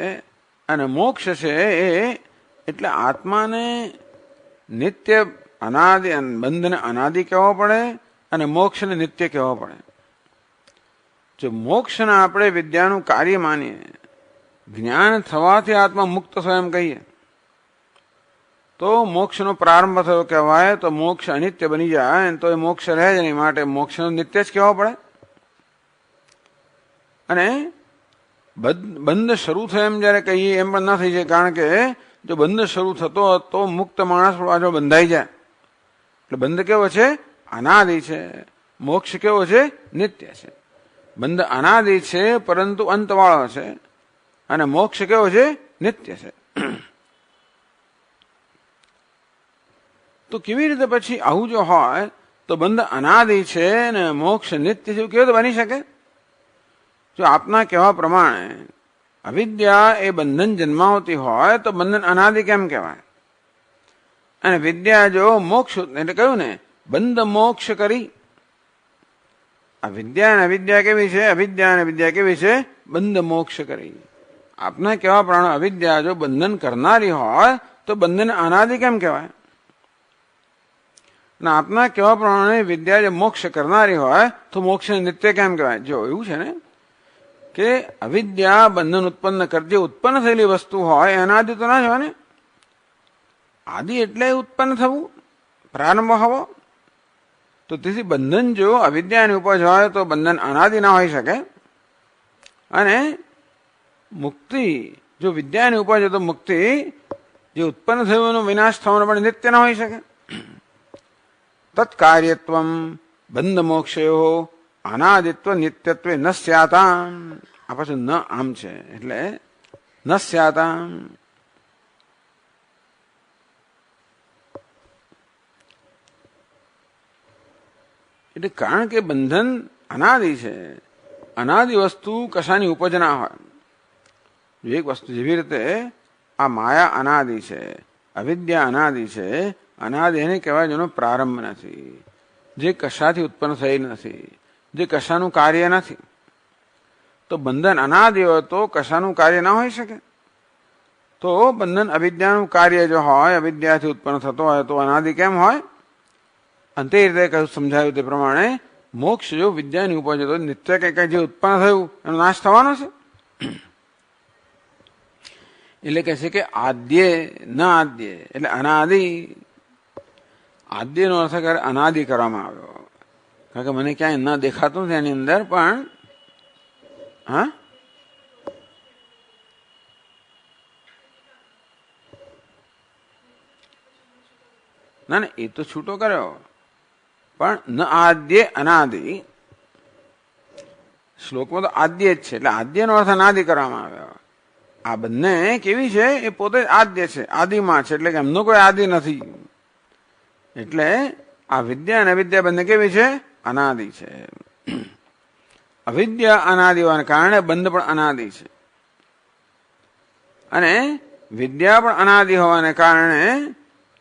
અને મોક્ષ છે એ એટલે આત્માને નિત્ય અનાદિ, બંધને અનાદિ કહેવો પડે અને મોક્ષને નિત્ય કહેવો પડે. જો મોક્ષને આપણે વિદ્યાનું કાર્ય માનીએ, જ્ઞાન થવાથી આત્મા મુક્ત થયો એમ કહીએ, તો મોક્ષનો પ્રારંભ થયો કહેવાય. તો મોક્ષ અનિત્ય બની જાય તો એ મોક્ષ રહે જ નહીં, માટે મોક્ષનો નિત્ય જ કહેવો પડે. અને બંધ શરૂ થયો એમ જયારે કહીએ એમ પણ ના થઈ જાય, કારણ કે જો બંધ શરૂ થતો તો મુક્ત માણસ પાછો બંધાઈ જાય. એટલે બંધ કેવો છે? અનાદિ છે. મોક્ષ કેવો છે? નિત્ય છે. બંધ અનાદિ છે પરંતુ અંતવાળો છે, અને મોક્ષ કેવો છે? નિત્ય છે. તો કેવી રીતે પછી આવું જો હોય તો બંધ અનાદિ છે ને મોક્ષ નિત્ય છે, કેવું તો બની શકે? જો આપના કહેવા પ્રમાણે અવિદ્યા એ બંધન જન્માવતી હોય તો બંધન અનાદિ કેમ કહેવાય? અને વિદ્યા જો મોક્ષ, એટલે કહ્યું ને બંધ મોક્ષ કરી. આ વિદ્યા અને અવિદ્યા કેવી છે? અવિદ્યા અને વિદ્યા કેવી છે? બંધ મોક્ષ કરી. આપના કહેવા પ્રમાણે અવિદ્યા જો બંધન કરનારી હોય તો બંધન અનાદિ કેમ કહેવાય? અને આપના કહેવા પ્રમાણે વિદ્યા જે મોક્ષ કરનારી હોય તો મોક્ષ નિત્ય કેમ કહેવાય? જો એવું છે ને કે અવિદ્યા બંધન ઉત્પન્ન કરતી, ઉત્પન્ન થયેલી વસ્તુ હોય એના આદિ તો ના જ હોય ને. આદિ એટલે ઉત્પન્ન થવું, પ્રારંભ હોવો. તો તેથી બંધન જો અવિદ્યાની ઉપજ હોય તો બંધન અનાદિ ના હોઈ શકે. અને મુક્તિ જો વિદ્યાની ઉપજ હોય તો મુક્તિ જે ઉત્પન્ન થયું એનો વિનાશ થવાનો પણ નિત્ય ના હોઈ શકે. તત્કાર્યત્વ બંધ મોક્ષયો અનાદિત્વ નિત્યત્વે ન સ્યાતામ. આ પાછું ન આમ છે એટલે ન સ્યાતામ. એટલે કારણ કે બંધન અનાદિ છે. અનાદિ વસ્તુ કશાની ઉપજ ના હોય. એક વસ્તુ જેવી રીતે આ માયા અનાદિ છે, અવિદ્યા અનાદિ છે. અનાદિ એને કહેવાય જેનો પ્રારંભ નથી, જે કશાથી ઉત્પન્ન થઈ નથી, જે કશાનું કાર્ય નથી. તો બંધન અનાદિ હોય તો કશાનું કાર્ય ના હોઈ શકે. તો બંધન અવિદ્યાનું કાર્ય જો હોય, અવિદ્યાથી ઉત્પન્ન થતો હોય તો અનાદિ કેમ હોય? અંતે રીતે કહ્યું, સમજાયું તે પ્રમાણે મોક્ષ જો વિદ્યાની ઉપજ તો નિત્ય કઈ જે ઉત્પન્ન થયું એનો નાશ થવાનો છે. એટલે કહે છે કે આદ્ય ન આદ્ય એટલે અનાદિ. આદ્યનો અર્થ કરે અનાદિ કરવામાં આવ્યો. કારણ કે મને ક્યાંય ન દેખાતું નથી એની અંદર, પણ હા ના એ તો છૂટો કર્યો, પણ ન આદ્ય અનાદિ. શ્લોકમાં તો આદ્ય જ છે એટલે આદ્યનો અર્થ અનાદિ કરવામાં આવ્યો. આ બંને કેવી છે? એ પોતે જ આદ્ય છે, આદિમાં છે. એટલે કે એમનો કોઈ આદિ નથી. એટલે આ વિદ્યા અને અવિદ્યા બંને કેવી છે? અનાદિ છે. અવિદ્યા અનાદિ હોવાને કારણે બંધ પણ અનાદિ છે, અને વિદ્યા પણ અનાદિ હોવાને કારણે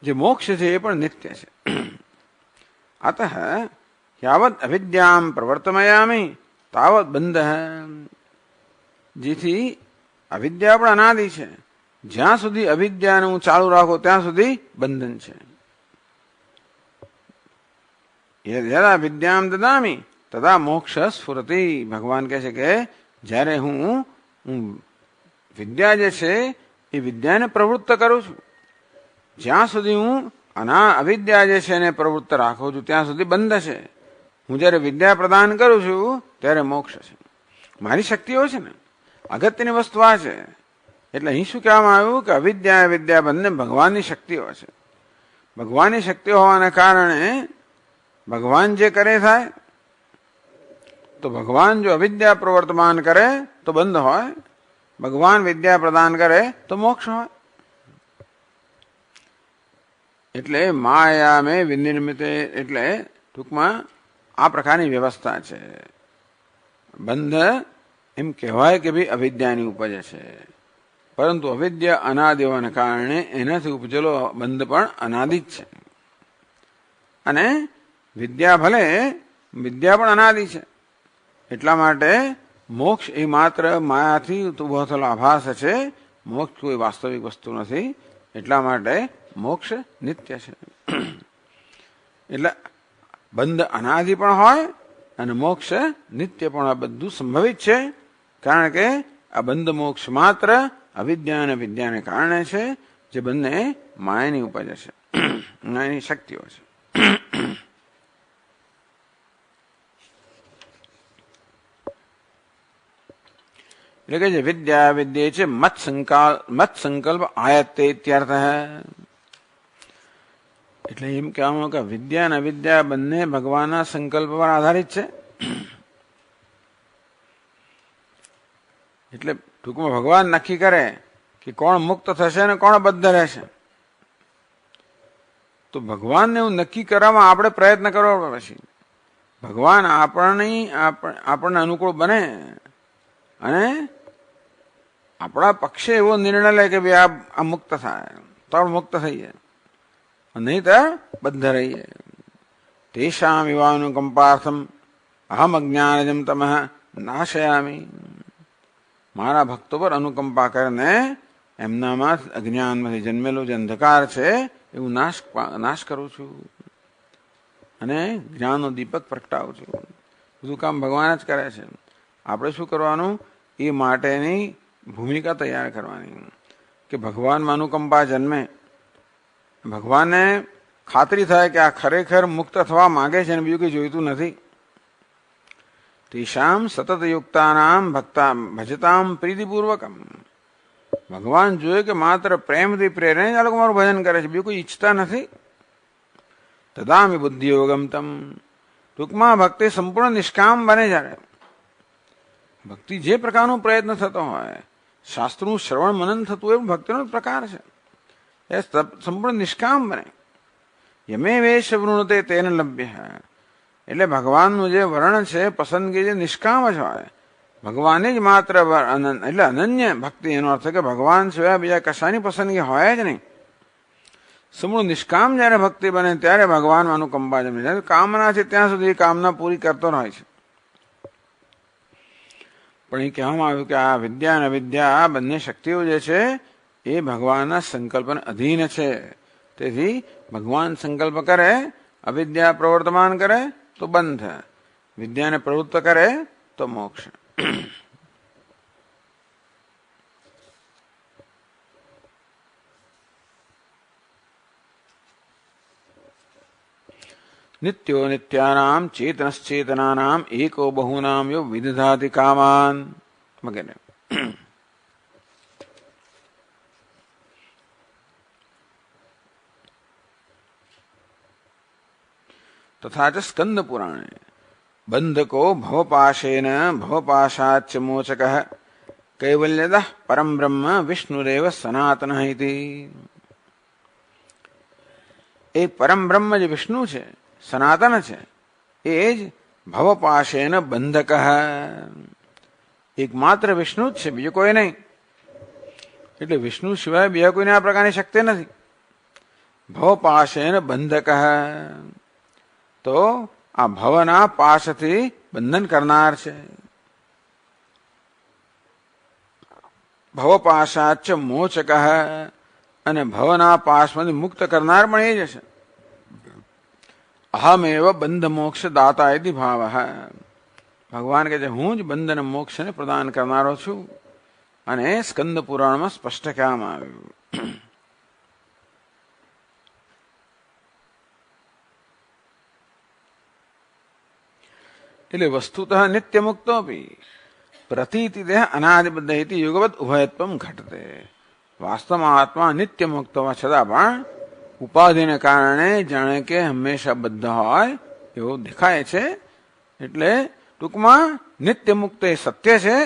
જે મોક્ષ છે એ પણ નિત્ય છે. અતઃ યાવત અવિદ્યામ પ્રવર્તમયામિ તાવત બંધ. જેથી અવિદ્યા પણ અનાદિ છે. જ્યાં સુધી અવિદ્યાનું ચાલુ રાખો ત્યાં સુધી બંધન છે. યદા વિદ્યામ દદામી તદા મોક્ષ સ્ફુરતિ. ભગવાન કહે છે કે જ્યારે હું વિદ્યા જે છે એ વિદ્યાને પ્રવૃત્ત કરું છું, જ્યાં સુધી હું અવિદ્યા જે છે એને પ્રવૃત્ત રાખું છું ત્યાં સુધી બંધ છે. હું જયારે વિદ્યા પ્રદાન કરું છું ત્યારે મોક્ષ છે. મારી શક્તિઓ છે ને, અગત્યની વસ્તુ આ છે. એટલે અહીં શું કહેવામાં આવ્યું કે અવિદ્યા વિદ્યા બંને ભગવાનની શક્તિઓ છે. ભગવાનની શક્તિઓ હોવાને કારણે ભગવાન જે કરે થાય. તો ભગવાન જો અવિદ્યા પ્રવર્તમાન કરે તો બંધ હોય, ભગવાન વિદ્યા પ્રદાન કરે તો મોક્ષ હોય. એટલે માયા મેં વિનિર્મિત, એટલે ટૂંકમાં આ પ્રકારની વ્યવસ્થા છે. બંધ એમ કહેવાય કે ભાઈ અવિદ્યાની ઉપજ છે, પરંતુ અવિદ્યા અનાદિ હોવાને કારણે એનાથી ઉપજેલો બંધ પણ અનાદિ જ છે. અને વિદ્યા પણ અનાદિ છે. એટલા માટે મોક્ષ એ માત્ર માયાથી ઉભો થયેલો આભાસ છે. મોક્ષ કોઈ વાસ્તવિક વસ્તુ નથી. એટલા માટે મોક્ષ નિત્ય છે. એટલે બંધ અનાદિ પણ હોય અને મોક્ષ નિત્ય પણ હોય. બધું સંભવિત છે, કારણ કે આ બંધ મોક્ષ માત્ર અવિદ્યા અને વિદ્યાને કારણે છે, જે બંને માયાની ઉપજ છે, માયાની શક્તિઓ છે. એટલે કે જે વિદ્યા વિદ્યા છે મત સંકલ્પ આયતે ઇત્યર્થ. એટલે એમ કહેવામાં કે વિદ્યા અને અવિદ્યા બંને ભગવાનના સંકલ્પ પર આધારિત છે. એટલે ટૂંકમાં ભગવાન નક્કી કરે કે કોણ મુક્ત થશે અને કોણ બદ્ધ રહેશે. તો ભગવાનને એવું નક્કી કરવામાં આપણે પ્રયત્ન કરવો પડે. પછી ભગવાન આપણને અનુકૂળ બને અને આપણા પક્ષે એવો નિર્ણય લે કે ભાઈ આ મુક્ત થાય તો આપણે મુક્ત થઈએ, નહીં તો બદ્ધ રહીએ. તેષામ વિવાનુકંપાર્થમ અહમ અજ્ઞાનજમ તમઃ નાશયામી. મારા ભક્તો પર અનુકંપા કરીને એમનામાં અજ્ઞાનમાંથી જન્મેલો જે અંધકાર છે એવું નાશ કરું છું. અને જ્ઞાનનો દીપક પ્રગટાવું છું. બધું કામ ભગવાન જ કરે છે. આપણે શું કરવાનું? એ માટેની ભૂમિકા તૈયાર કરવાની કે ભગવાનમાં અનુકંપા જન્મે, ભગવાનને ખાતરી થાય કે આ ખરેખર મુક્ત થવા માંગે છે અને બીજું કંઈ જોઈતું નથી. તેષામ સતત યુક્તાનામ ભક્તા ભજતામ પ્રીતિપૂર્વકમ. ભગવાન જોયે કે માત્ર પ્રેમથી પ્રેરણે જ આ લોકો મારું ભજન કરે છે, બીજું કોઈ ઈચ્છતા નથી. તદામી બુદ્ધિયોગમ તમ. ટૂંકમાં ભક્તિ સંપૂર્ણ નિષ્કામ બને. જ્યારે ભક્તિ જે પ્રકારનો પ્રયત્ન થતો હોય, શાસ્ત્રનું શ્રવણ મનન થતું હોય, ભક્તિનો પ્રકાર છે, એ સંપૂર્ણ નિષ્કામ બને. યમે વેશ વૃણતે તેને લભ્ય. એટલે ભગવાનનું જે વર્ણ છે, પસંદગી જે નિષ્કામ જ હોય, ભગવાને જ માત્ર એટલે અનન્ય ભક્તિ. એનો અર્થ કે ભગવાન સિવાય બીજા કશાની પસંદગી હોય જ નહીં. સમૂળ નિષ્કામ જયારે ભક્તિ બને ત્યારે ભગવાન અનુકંપા જમે. કામના છે ત્યાં સુધી કામના પૂરી કરતો રહે છે. પણ એ કહેવામાં આવ્યું કે આ વિદ્યા અને અવિદ્યા આ બંને શક્તિઓ જે છે એ ભગવાનના સંકલ્પને અધીન છે. તેથી ભગવાન સંકલ્પ કરે, અવિદ્યા પ્રવર્તમાન કરે તો બંધ, વિદ્યાને પ્રવૃત્ત કરે તો મોક્ષ. નિત્યો નિત્યાનામ ચેતનશ્ચેતનાનામ એકો બહુનામ યો વિદધાતિ કામાન વગેરે. તથા ચ સ્કંદ પુરાણે બંધકો ભવપાશેન ભવપાશાચ મોચક કૈવલ્યદ પરમ બ્રહ્મ વિષ્ણુરેવ સનાતન ઇતિ. એ પરમ બ્રહ્મ જે વિષ્ણુ છે, સનાતન છે, એ જ ભવપાશેન બંધક. એકમાત્ર વિષ્ણુ જ છે, બીજું કોઈ નહીં. એટલે વિષ્ણુ સિવાય બીજા કોઈને આ પ્રકારની શક્તિ નથી. ભવપાશેન બંધક. તો આ ભવના પાશથી બંધન કરનાર છે. ભવપાશાચ મોચક. અને ભવના પાશમાંથી મુક્ત કરનાર પણ એ જ છે. અહમેવ બંધ મોક્ષ દાતા ઇતિ ભાવ. ભગવાન કહે છે હું જ બંધન મોક્ષને પ્રદાન કરનારો છું. અને સ્કંદ પુરાણમાં સ્પષ્ટ કહેવામાં આવ્યું. એટલે વસ્તુતઃ નિત્ય મુક્તો પ્રતીતિ દેહ અનાદિબદ્ધ ઇતિ યુગવત ઉભયત્વમ ઘટતે. વાસ્તવમાં આત્મા નિત્ય મુક્ત હોવા છતાં પણ ઉપાધિને કારણે જાણે કે હંમેશા બદ્ધ હોય એવું દેખાય છે. એટલે ટૂંકમાં નિત્ય મુક્ત એ સત્ય છે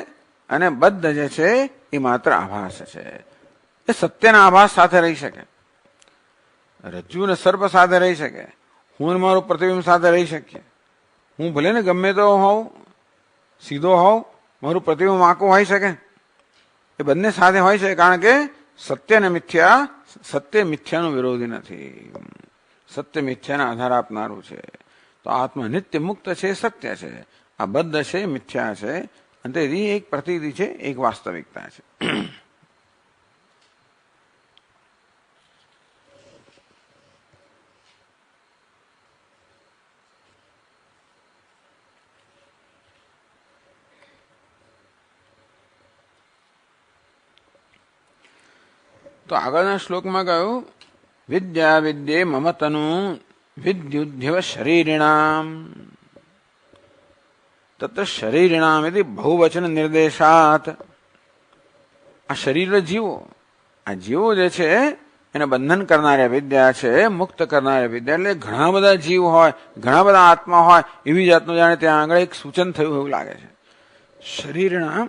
અને બદ્ધ જે છે એ માત્ર આભાસ છે. એ સત્યના આભાસ સાથે રહી શકે, રજ્જુ ને સર્પ સાથે રહી શકે, હું મારું પ્રતિબિંબ સાથે રહી શકીએ. હું ભલે ને ગમે તો હોઉં, સીધો હોઉં, મારું પ્રતિબિંબ આંકું હોઈ શકે, એ બંને સાથે હોય છે. કારણ કે સત્ય ને મિથ્યા, સત્ય મિથ્યાનું વિરોધી નથી, સત્ય મિથ્યાના આધાર આપનારું છે. તો આત્મા નિત્ય મુક્ત છે, સત્ય છે. આ બદ્ધ છે, મિથ્યા છે. અને તેથી એક પ્રતીતિ છે, એક વાસ્તવિકતા છે. તો આગળના શ્લોકમાં કહ્યું વિદ્યા વિદ્યે મમ તનુ વિદ્યુદ્ધ્યવ શરીરિણામ. તત્ર શરીરિણામ એટલે બહુવચન નિર્દેશાત. આ શરીર જીવો, આ જીવો જે છે એને બંધન કરનારી વિદ્યા છે, મુક્ત કરનારી વિદ્યા. એટલે ઘણા બધા જીવ હોય, ઘણા બધા આત્મા હોય, એવી જાતનું જાણે ત્યાં આગળ એક સૂચન થયું એવું લાગે છે. શરીરિણામ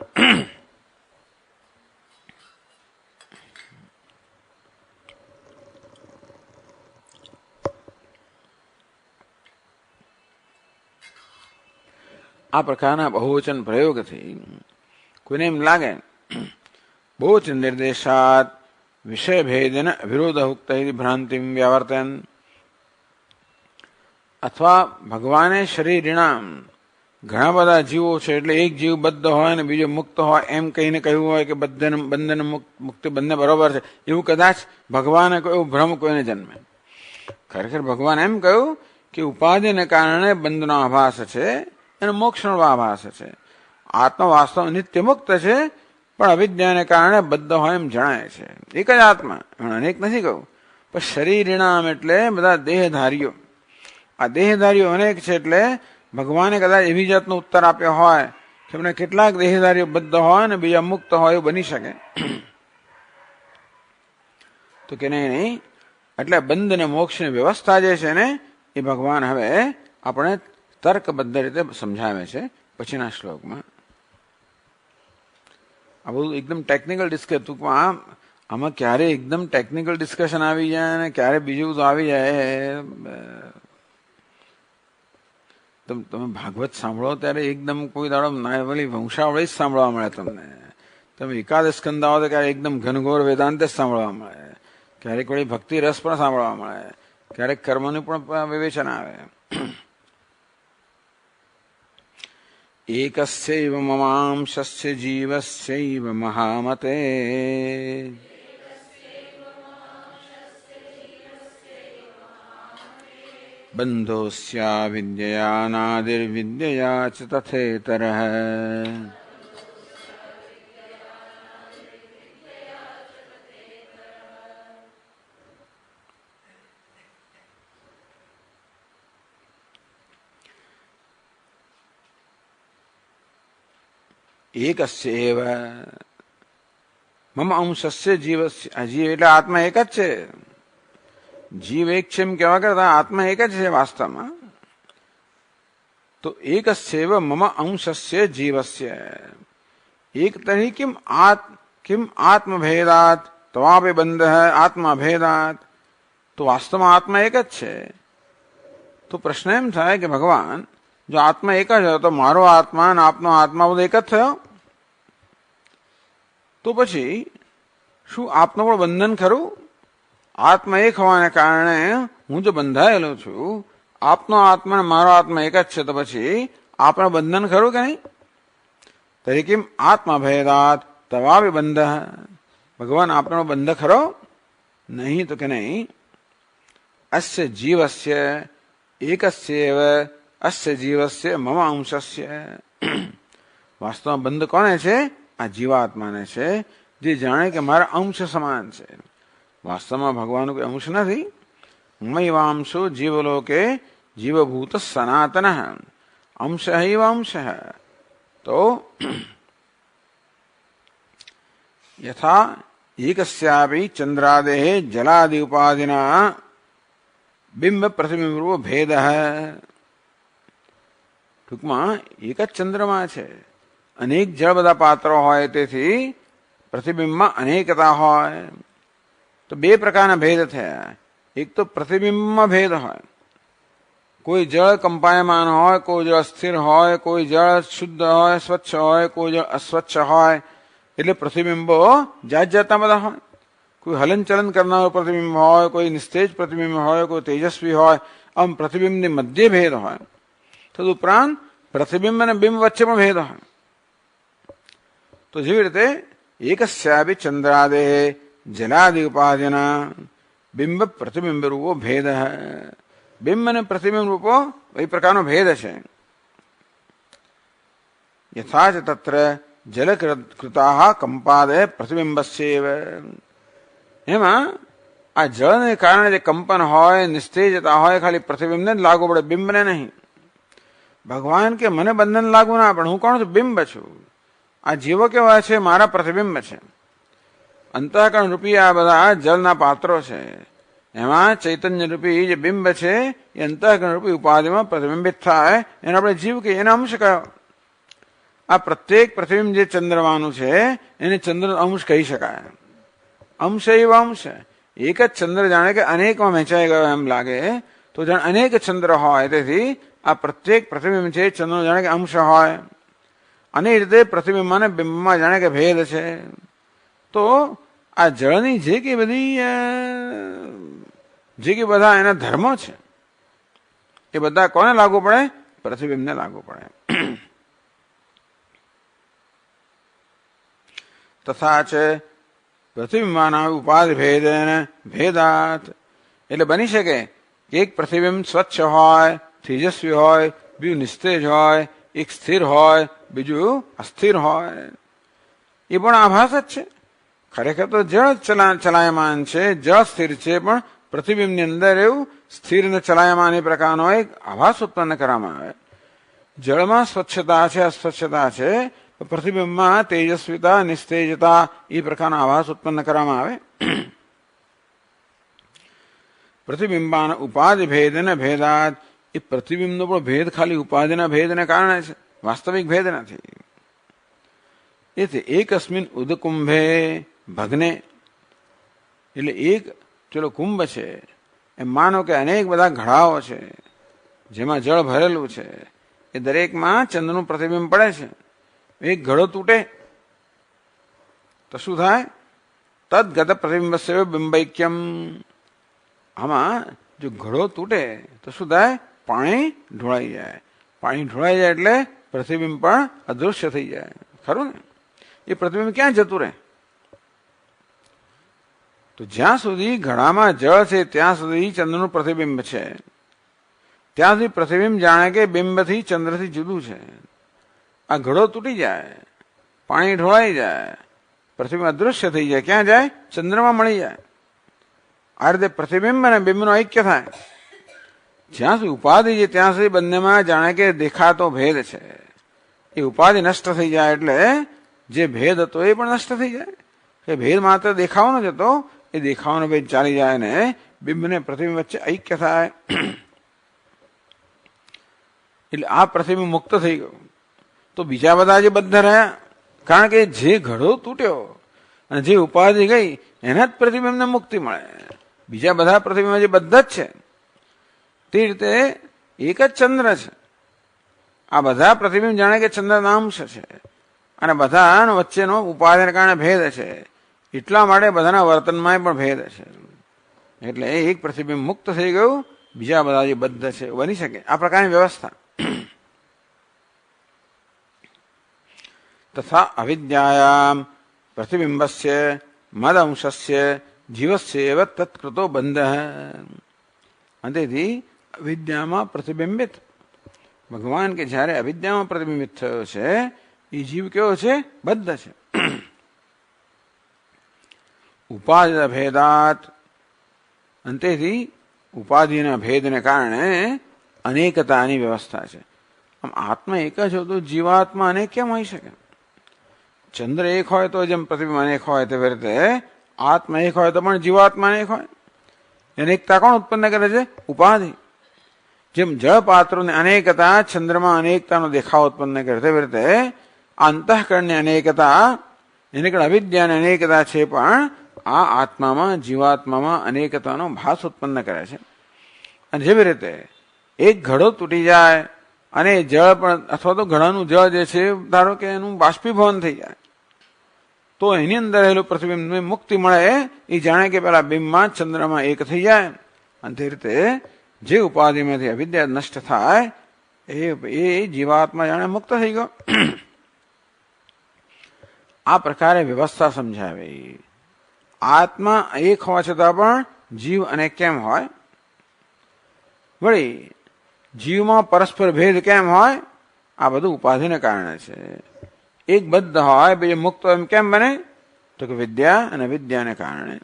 આ પ્રકારના બહુવચન પ્રયોગથી કોઈને એમ લાગે બહુવચન નિર્દેશાત વિષય ભેદન અવિરોધ ઉક્ત ભ્રાંતિ વ્યાવર્તન. અથવા ભગવાને શરીરિણામ ઘણા બધા જીવો છે એટલે એક જીવ બદ્ધ હોય અને બીજો મુક્ત હોય એમ કહીને કહ્યું હોય કે બંધન મુક્તિ બંને બરોબર છે, એવું કદાચ ભગવાને કહ્યું ભ્રમ કોઈને જન્મે. ખરેખર ભગવાન એમ કહ્યું કે ઉપાધિને કારણે બંધનો આભાસ છે અને મોક્ષનો આભાસ છે. આત્મા વાસ્તવ નિત્ય મુક્ત છે, પણ અવિદ્યાને કારણે બદ્ધ હોય એમ જણાય છે. એક જ આત્મા, અનેક નથી કહું. પણ શરીરિણામ એટલે બધા દેહધારીઓ. આ દેહધારીઓ અનેક છે એટલે ભગવાને કદાચ એવી જાતનો ઉત્તર આપ્યો હોય કે એમને કેટલાક દેહધારીઓ બદ્ધ હોય ને બીજા મુક્ત હોય એવું બની શકે. તો કે નહીં, એટલે બંધ ને મોક્ષની વ્યવસ્થા જે છે ને એ ભગવાન હવે આપણે તર્કબદ્ધ રીતે સમજાવે છે પછીના શ્લોકમાં. આ બધું એકદમ ટેકનિકલ ટૂંકમાં આમાં ક્યારે એકદમ ટેકનિકલ ડિસ્કશન આવી જાય ને ક્યારે બીજું તો આવી જાય. તમે ભાગવત સાંભળો ત્યારે એકદમ કોઈ દાડો નાયવલી વંશાવળી જ સાંભળવા મળે તમને. તમે એકાદ સ્કંદ આવો તો ક્યારે એકદમ ઘનઘોર વેદાંત જ સાંભળવા મળે, ક્યારેક વળી ભક્તિ રસ પણ સાંભળવા મળે, ક્યારેક કર્મનું પણ વિવેચન આવે. એકસ્યૈવ મમાંશસ્ય જીવસ્યૈવ મહામતે બંધોસ્યા વિદ્યયા નાદિર્વિદ્યયા ચ તથેતરઃ. એકસ્યૈવ મમ અંશસ્ય જીવસ્ય. જીવ એટલે આત્મા એક જ છે. જીવ એક છે એમ કહેવા કરતા આત્મા એક જ છે વાસ્તવમાં. તો એકસ્યૈવ મમ અંશસ્ય જીવસ્ય. એક તરી કિમ આત્મભેદાત ત્વાપી બંધ આત્મભેદાત. તો વાસ્તવમાં આત્મા એક જ છે. તો પ્રશ્ન એમ થાય કે ભગવાન જો આત્મા એક જ હોય તો મારો આત્મા અને આપનો આત્મા બધો એક જ થયો, તો પછી શું આપનો પણ બંધન ખરું? આત્મા એક હોવાને કારણે હું જો બંધાયેલો છું, આપનો આત્મા અને મારો આત્મા એક જ છે, તો પછી આપનું બંધન ખરું કે નહીં? તરીકે આત્મા ભેદાત તવાપી બંધ. ભગવાન આપનો બંધ ખરો? નહીં તો કે નહીં. અસ્ય જીવસ્ય એકસ્યૈવ અસ્ય જીવસ્ય મમ અંશસ્ય. વાસ્તવમાં બંધ કોને છે? આ જીવાત્માને છે, જે જાણે કે મારા અંશ સમાન છે. વાસ્તવમાં ભગવાનનો કોઈ અંશ નથી. મયવાંશો જીવલોકે જીવભૂત સનાતન અંશ એવ અંશ. તો યથા એકસ્યાપી ચંદ્રાદેહ જલાદિ ઉપાધિના બિંબ પ્રતિબિંબ ભેદ. ટૂંકમાં એક જ ચંદ્રમા છે, અનેક જળ બધા પાત્રો હોય, તેથી પ્રતિબિંબમાં અનેકતા હોય. તો બે પ્રકારના ભેદ થયા. એક તો પ્રતિબિંબમાં ભેદ હોય. કોઈ જળ કંપાયમાન હોય, કોઈ જળ સ્થિર હોય, કોઈ જળ શુદ્ધ હોય સ્વચ્છ હોય, કોઈ જળ અસ્વચ્છ હોય. એટલે પ્રતિબિંબો જાત જાતના બધા હોય. કોઈ હલનચલન કરનાર પ્રતિબિંબ હોય, કોઈ નિસ્તેજ પ્રતિબિંબ હોય, કોઈ તેજસ્વી હોય. આમ પ્રતિબિંબની મધ્ય ભેદ હોય. તદુપરાંત પ્રતિબિંબ અને બિંબ વચ્ચે પણ ભેદ હોય. તો જેવી રીતે એકસ્યાપી ચંદ્રાદેહ જલાદિ ઉપાધિના બિંબ પ્રતિબિંબ રૂપો ભેદ. બિંબ અને પ્રતિબિંબ રૂપો એ પ્રકારનો ભેદ છે. યથા ચ તત્ર જલકૃતા કંપાદે પ્રતિબિંબસ્યૈવ. એમાં આ જળને કારણે જે કંપન હોય, નિસ્તેજતા હોય, ખાલી પ્રતિબિંબને જ લાગુ પડે, બિંબને નહીં. ભગવાન કે મને બંધન લાગુ ના પડે, હું કોણ છું? બિંબ છું. આ જીવો કેવા છે? મારા પ્રતિબિંબ છે. અંતઃકરણ રૂપી આ બધા જળના પાત્રો છે. એમાં ચૈતન્ય રૂપી જે બિંબ છે એ અંતઃકરણ રૂપી ઉપાધિમાં પ્રતિબિંબિત થાય, એને આપણે જીવ કહીએ, એને અંશ કયો. આ પ્રત્યેક પ્રતિબિંબ જે ચંદ્રમાનું છે એને ચંદ્ર અંશ કહી શકાય. અંશ એવ અંશ. એક જ ચંદ્ર જાણે કે અનેકમાં વહેંચાઈ ગયો એમ લાગે, તો જાણે અનેક ચંદ્ર હોય. તેથી આ પ્રત્યેક પ્રતિબિંબ છે ચંદ્ર જાણે કે અંશ હોય. અને એ રીતે પ્રતિબિંબ અને બિંબમાં જાણે કે ભેદ છે. તો આ જળની જે કે બધા એના ધર્મો છે એ બધા કોને લાગુ પડે? પ્રતિબિંબને લાગુ પડે. તથા છે પ્રતિબિંબાના ઉપાધિ ભેદેન ભેદાત. એટલે બની શકે કે એક પ્રતિબિંબ સ્વચ્છ હોય, તેજસ્વી હોય, બીજું નિસ્તેજ હોય, એક સ્થિર હોય, બીજું અસ્થિર હોય. એ પણ આભાસ જ છે. ખરેખર તો જળ ચલાયમાન છે, જળ સ્થિર છે, પણ પ્રતિબિંબની અંદર એવું સ્થિર અને ચલાયમાન એ પ્રકારનો એક આભાસ ઉત્પન્ન કરવામાં આવે. જળમાં સ્વચ્છતા છે, અસ્વચ્છતા છે, પ્રતિબિંબમાં તેજસ્વીતા, નિસ્તેજતા એ પ્રકારનો આભાસ ઉત્પન્ન કરવામાં આવે. પ્રતિબિંબાના ઉપાધિ ભેદન ભેદાત, એ પ્રતિબિંબનો પણ ભેદ ખાલી ઉપાધિના ભેદને કારણે છે, વાસ્તવિક ભેદ નથી. એથી એકસ્મિન ઉદકુંભે ભગ્ને, એટલે એક ચલો કુંભ છે, એમ માનો કે અનેક બધા ઘડાઓ છે જેમાં જળ ભરેલું છે. એ દરેકમાં ચંદ્રનું પ્રતિબિંબ પડે છે. એક ઘડો તૂટે તો શું થાય? તદગત પ્રતિબિંબસ્ય બિંબૈક્યમ. આમાં જો ઘડો તૂટે તો શું થાય? પાણી ઢોળાઈ જાય. પાણી ઢોળાઈ જાય એટલે પ્રતિબિંબ પણ અદૃશ્ય થઈ જાય. ખરું ને? એ પ્રતિબિંબ ક્યાં જતું રહે? તો જ્યાં સુધી ઘડામાં જળ છે ત્યાં સુધી ચંદ્રનું પ્રતિબિંબ છે. ત્યાં સુધી પ્રતિબિંબ જાણે કે બિંબથી ચંદ્રથી જુદું છે. આ ઘડો તૂટી જાય, પાણી ઢોળાઈ જાય, પ્રતિબિંબ અદૃશ્ય થઈ જાય. ક્યાં જાય? ચંદ્રમાં મળી જાય. આ રીતે પ્રતિબિંબ અને બિંબનો ઐક્ય થાય. જ્યાં સુધી ઉપાધિ છે ત્યાં સુધી બંનેમાં જાણે કે દેખાતો ભેદ છે. એ ઉપાધિ નષ્ટ થઈ જાય એટલે જે ભેદ હતો એ પણ નષ્ટ થઈ જાય. એ ભેદ માત્ર દેખાવાનો જ હતો, એ દેખાવાનો ભેદ ચાલી જાય ને બિંબ ને પ્રતિબિંબ વચ્ચે ઐક્ય થાય. એટલે આ પ્રતિબિંબ મુક્ત થઈ ગયું. તો બીજા બધા જે બદ્ધ રહ્યા, કારણ કે જે ઘડો તૂટ્યો અને જે ઉપાધિ ગઈ એના જ પ્રતિબિંબને મુક્તિ મળે. બીજા બધા પ્રતિબિંબ જે બદ્ધ જ છે તે રીતે એક જ ચંદ્ર છે. આ બધા પ્રતિબિંબ જાણે કે ચંદ્રના અંશ છે અને બધા વચ્ચેનો ઉપાધિને કારણે ભેદ છે. એટલા માટે બધાના વર્તનમાં પણ ભેદ છે. એટલે એક પ્રતિબિંબ મુક્ત થઈ ગયું, બીજા બધા જે બદ્ધ છે બની શકે. આ પ્રકારની વ્યવસ્થા. તથા અવિદ્યાયામ પ્રતિબિંબસ્ય મદ અંશસ્ય જીવસ્યેવ તત્કૃતો બંધ. અંતેથી અવિદ્યામાં પ્રતિબિંબિત ભગવાન કે જયારે અવિદ્યામાં પ્રતિબિંબિત થયો છે એ જીવ કેવો છે? બદ્ધ છે. ઉપાધિ ભેદાત, અંતેથી ઉપાધિના ભેદને કારણે અનેકતાની વ્યવસ્થા છે. આમ આત્મા એક જ હોય તો જીવાત્મા અનેક કેમ હોઈ શકે? ચંદ્ર એક હોય તો જેમ પ્રતિબિંબ અનેક હોય તેવી રીતે આત્મા એક હોય તો પણ જીવાત્મા અનેક હોય. અનેકતા કોણ ઉત્પન્ન કરે છે? ઉપાધિ. જેમ જળ પાત્રોની અનેકતા ચંદ્રમાં અનેકતાનો દેખાવ ઉત્પન્ન કરે તેવી રીતે અંતઃકરણની અનેકતા, એને કારણે અવિદ્યાની અનેકતા છે, પણ આ આત્મામાં જીવાત્મામાં અનેકતાનો ભાસ ઉત્પન્ન કરે છે. અને જેવી રીતે એક ઘડો તૂટી જાય અને જળ પણ અથવા તો ઘડાનું જળ જે છે ધારો કે એનું બાષ્પીભવન થઈ જાય તો એની અંદર રહેલું પ્રતિબિંબને મુક્તિ મળે. એ જાણે કે પેલા બિંબમાં ચંદ્રમાં એક થઈ જાય. અને તે રીતે જે ઉપાધિમાંથી અવિદ્યા નષ્ટ થાય એ જીવાત્મા જાણે મુક્ત થઈ ગયો. આ પ્રકારે વ્યવસ્થા સમજાવે. આત્મા એક હોવા છતાં પણ જીવ અને કેમ હોય? વળી જીવમાં પરસ્પર ભેદ કેમ હોય? આ બધું ઉપાધિને કારણે છે. એક બદ્ધ હોય બીજો મુક્ત એમ કેમ બને? તો કે વિદ્યા અને વિદ્યાને કારણે.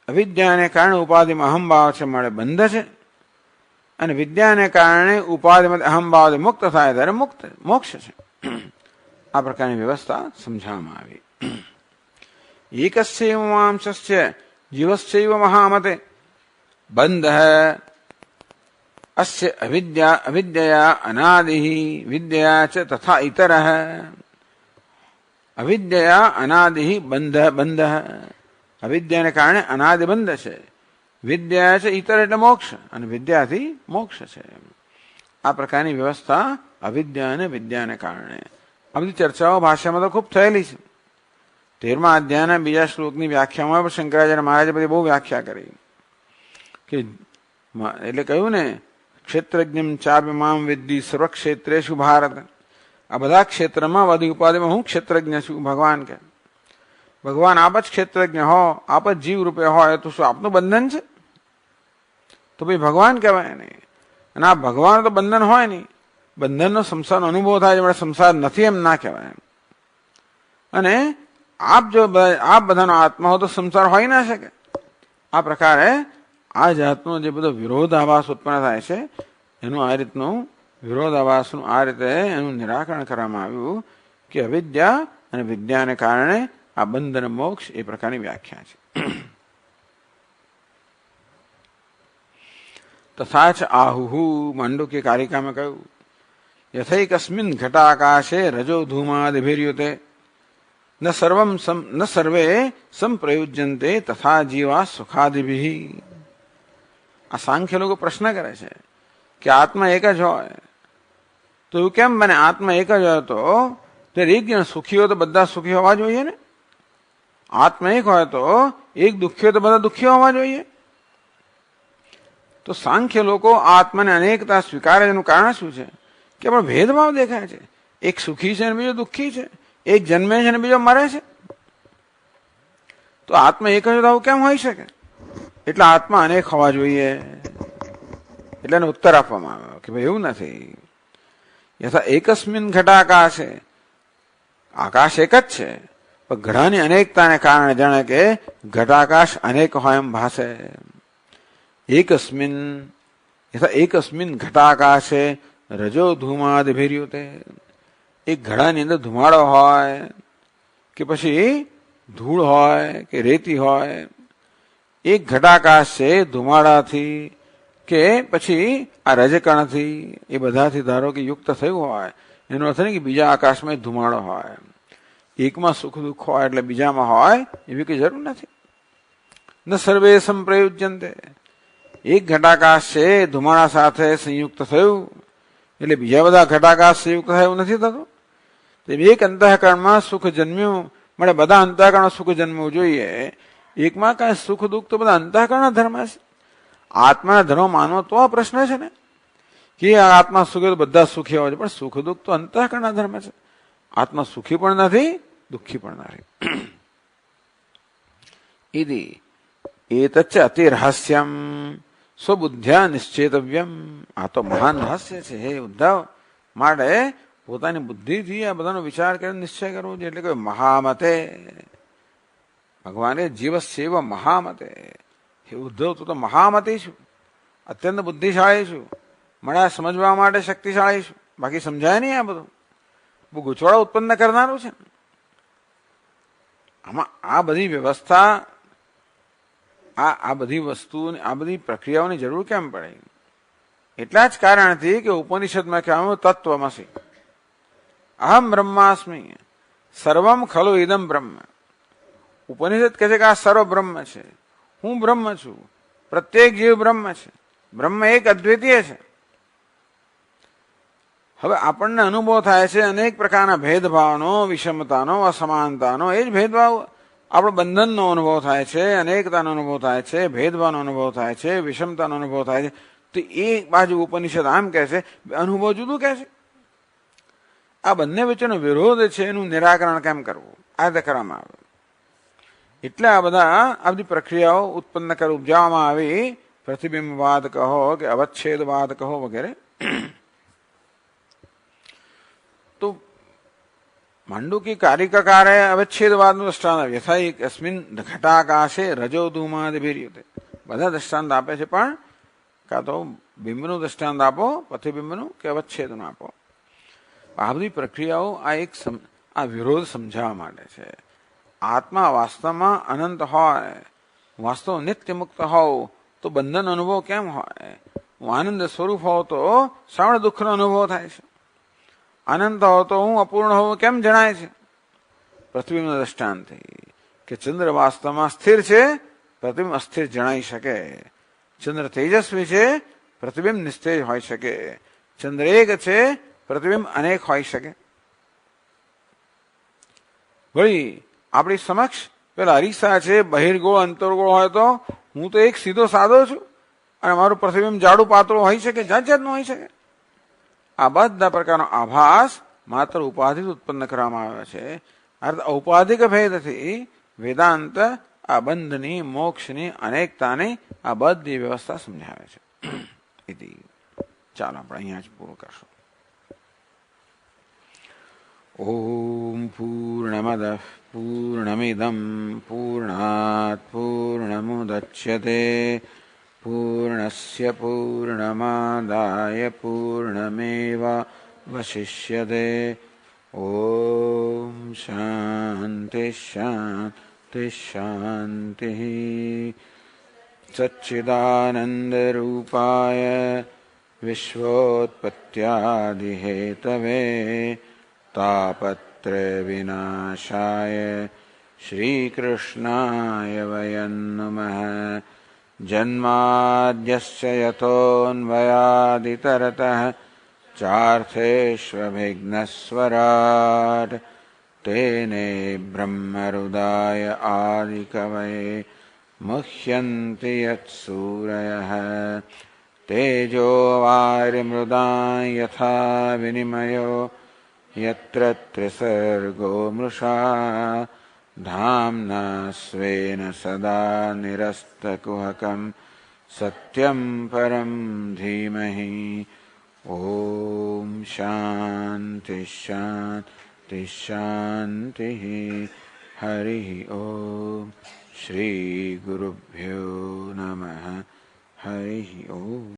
અવિદ્યાને કારણે ઉપાધિમાં અહંભાવ છે મળે બંધ છે, અને વિદ્યાને કારણે ઉપાધિમાં અહંભાવ મુક્ત થાય ત્યારે મોક્ષ છે. આ પ્રકારની વ્યવસ્થા સમજાવવામાં આવી. એકસ્યૈવ વાંશસ્ય જીવસ્યૈવ મહામતે બંધ અસ્ય અવિદ્યા અનાદિ વિદ્યા ચ તથા ઇતરઃ. અવિદ્યા અનાદિ બંધ. અવિદ્યાને કારણે અનાદિ બંધ છે. વિદ્યા છે ઇતર એટલે મોક્ષ, અને વિદ્યાથી મોક્ષ છે. આ પ્રકારની વ્યવસ્થા અવિદ્યા અને વિદ્યાને કારણે. આ બધી ચર્ચાઓ ભાષામાં તો ખૂબ થયેલી છે. 13મા અધ્યાયના બીજા શ્લોકની વ્યાખ્યામાં પણ શંકરાચાર્ય મહારાજે બધી બહુ વ્યાખ્યા કરી કે એટલે કહ્યું ને, ક્ષેત્રજ્ઞમ ચાપ્યમામ વિદ્ધિ સર્વક્ષેત્રેષુ ભારત. આ બધા ક્ષેત્રમાં બધી ઉપાધિમાં હું ક્ષેત્રજ્ઞ છું. ભગવાન કે ભગવાન આપ જ ક્ષેત્રજ્ઞ હો, આપ જ જીવ રૂપે હોય તો શું આપનું બંધન છે? તો ભાઈ ભગવાન કહેવાય નહીં. અને આ ભગવાન તો બંધન હોય નહીં, બંધનનો સંસારનો અનુભવ થાય છે, સંસાર નથી એમ ના કહેવાય. અને આપ બધાનો આત્મા હો તો સંસાર હોય ના શકે. આ પ્રકારે આ જાતનો જે બધો વિરોધાભાસ ઉત્પન્ન થાય છે એનું આ રીતનું વિરોધાભાસનું આ રીતે એનું નિરાકરણ કરવામાં આવ્યું કે અવિદ્યા અને વિદ્યાને કારણે આ બંધન મોક્ષ એ પ્રકારની વ્યાખ્યા છે. તથા ચ આહુહુ માંડુક્ય કારિકામાં કહ્યું યથૈકસ્મિન ઘટાકાશે રજો ધૂમાદિભિર્યુતે ન સર્વે સંપ્રયુજ્યંતે તથા જીવા સુખાદિભિ. આ સાંખ્ય લોકો પ્રશ્ન કરે છે કે આત્મા એક જ હોય તો એવું કેમ બને? આત્મા એક જ હોય તો એક જણ સુખી હોય તો બધા સુખી હોવા જોઈએ ને? આત્મા એક હોય તો એક દુઃખી હોય તો બધા દુઃખી હોવા જોઈએ? તો સાંખ્ય લોકો આત્માને અનેકતા સ્વીકારે એનું કારણ શું છે કે પણ ભેદભાવ દેખાય છે. એક સુખી છે અને બીજો દુઃખી છે, એક જન્મે છે અને બીજો મરે છે. તો આત્મા એક જ આવું કેમ હોઈ શકે? એટલે આત્મા અનેક હોવા જોઈએ. એટલે એને ઉત્તર આપવામાં આવ્યો કે ભાઈ એવું નથી. યથા એકસ્મિન ઘટાકાશે, આકાશ એક જ છે પણ ઘડાની અનેકતાને કારણે જાણે કે ઘટાકાશ અનેક હોય એમ ભાસે. એકસ્મિન ઘટાકાશે રજો ધૂમાદિભિર્યુતે. એક ઘડાની અંદર ધુમાડો હોય કે પછી ધૂળ હોય કે રેતી હોય, એક ઘટાકાશ છે ધુમાડાથી કે પછી આ રજકણથી, એ બધાથી ધારો કે યુક્ત થયું હોય, એનો અર્થ નહીં કે બીજા આકાશમાં ધુમાડો હોય. એકમાં સુખ દુઃખ હોય એટલે બીજામાં હોય એવી કઈ જરૂર નથી. ન સર્વે સંપ્રયુજ્યંતે. એક ઘટાકાશ છે ધુમાડા સાથે સંયુક્ત થયું એટલે બીજા બધા ઘટાકાશ સંયુક્ત થાય એવું નથી થતું. એક અંતઃકરણમાં સુખ જન્મ્યું મળે, બધા અંતઃકરણ સુખ જન્મવું જોઈએ. એકમાં કાંઈ સુખ દુઃખ તો બધા અંતઃકરણ ધર્મ છે. આત્માના ધર્મ માનવો તો આ પ્રશ્ન છે ને કે આત્મા સુખી તો બધા સુખી હોય છે, પણ સુખ દુઃખ તો અંતઃકરણ ધર્મ છે. આત્મા સુખી પણ નથી, દુઃખી પણ નથી. ઇતિ એતચ્ચ અતિ રહસ્યમ સ્વબુદ્ધ્યા નિશ્ચેતવ્યમ. આ તો મહાન રહસ્ય છે હે ઉદ્ધવ, માટે પોતાની બુદ્ધિથી આ બધાનો વિચાર કરીને નિશ્ચય કરવો જોઈએ. એટલે કે મહામતે ભગવાને જીવસ્યૈવ મહામતે. હે ઉદ્ધવ, તું તો મહામતી છું, અત્યંત બુદ્ધિશાળી છું, મને સમજવા માટે શક્તિશાળી છું. બાકી સમજાય નહીં. આ બધું બહુ ગૂંચવાડો ઉત્પન્ન કરનારું છે. આમાં આ બધી વ્યવસ્થા, આ બધી વસ્તુ, આ બધી પ્રક્રિયાઓની જરૂર કેમ પડે? એટલા જ કારણથી કે ઉપનિષદમાં કહેવામાં તત્વમસી, અહમ બ્રહ્માસ્મિ, સર્વમ ખલુ ઇદમ બ્રહ્મ. ઉપનિષદ કહે છે કે આ સર્વ બ્રહ્મ છે, હું બ્રહ્મ છું, પ્રત્યેક જીવ બ્રહ્મ છે, બ્રહ્મ એક અદ્વિતીય છે. હવે આપણને અનુભવ થાય છે અનેક પ્રકારના ભેદભાવનો, વિષમતાનો, અસમાનતાનો. એ જ ભેદભાવ આપણો બંધનનો અનુભવ થાય છે, અનેકતાનો અનુભવ થાય છે, ભેદભાવનો અનુભવ થાય છે, વિષમતાનો અનુભવ થાય છે. તો એ બાજુ ઉપનિષદ આમ કહે છે, અનુભવ જુદું કહે છે. આ બંને વચ્ચેનો વિરોધ છે, એનું નિરાકરણ કેમ કરવું, આ રીતે કરવામાં આવે. એટલે આ બધી પ્રક્રિયાઓ ઉત્પન્ન કરી ઉપજાવવામાં આવી. પ્રતિબિંબવાદ કહો કે અવચ્છેદવાદ કહો વગેરે. તો માંડુકી કારિકાકારે અવચ્છેદવાદનું દ્રષ્ટાંત યથા અસ્મિન ઘટાકાશે રજો ધૂમાદિભિર્યુતે. બધા દ્રષ્ટાંત આપે છે, પણ કાં તો બિંબનું દ્રષ્ટાંત આપો, પ્રતિબિંબનું કે અવચ્છેદનું આપો. આ બધી પ્રક્રિયાઓ આ વિરોધ સમજાવવા માટે છે. આત્મા વાસ્તવમાં અનંત હોય, વાસ્તવ નિત્ય મુક્ત હોવ તો બંધન અનુભવ કેમ હોય? હું આનંદ સ્વરૂપ હોવ તો શ્રવણ દુઃખનો અનુભવ થાય છે. અનંત હોવ તો હું અપૂર્ણ હોવું કેમ જણાય છે? પ્રતિબિંબના દ્રષ્ટાંતથી કે ચંદ્ર વાસ્તવમાં સ્થિર છે, પ્રતિબિંબ અસ્થિર જણાઈ શકે. ચંદ્ર તેજસ્વી છે, પ્રતિબિંબ નિસ્તેજ હોઈ શકે. ચંદ્ર એક છે, પ્રતિબિંબ અનેક હોઈ શકે. વળી આપણી સમક્ષ પેલા અરીસા છે, બહિર્ગોળ અંતર્ગોળ હોય તો હું તો એક સીધો સાદો છું અને મારું પ્રતિબિંબ જાડું પાતળું હોઈ શકે, જાત જાતનું હોઈ શકે. આ બધા પ્રકારનો આભાસ માત્ર ઉપાધિ ઉત્પન્ન કરવામાં આવે છે. ઔપાધિક ભેદથી વેદાંત આ બંધની, મોક્ષની, અનેકતાની આ બધી વ્યવસ્થા સમજાવે છે. इति ચાલો આપણે અહીંયા જ પૂરું કરશું. ઓમ પૂર્ણમદઃ પૂર્ણમિદં પૂર્ણાત પૂર્ણમુદચ્યતે પૂર્ણસ્ય પૂર્ણમાદાય પૂર્ણમેવાવશિષ્યતે. ઓમ શાંતિ શાંતિ શાંતિ. सच्चिदानन्दरूपाय विश्वोत्पत्त्यादिहेतवे तापत्रयविनाशाय श्रीकृष्णाय वयं नमः. जन्माद्यस्य यतोऽन्वयादितरतः चार्थेष्वभिघ्नस्वराट् तेने ब्रह्महृदाय आदिकवये मुह्यन्ति यत्सूरयः. तेजो वारिमृदां यथा विनिमयो यत्र त्रिसर्गो मृषा धाम्ना स्वेन सदा निरस्तकुहकं सत्यं परं धीमहि. ॐ शान्ति शान्ति शान्तिः. हरिः ॐ. श्री गुरुभ्यो नमः. हरिः ॐ.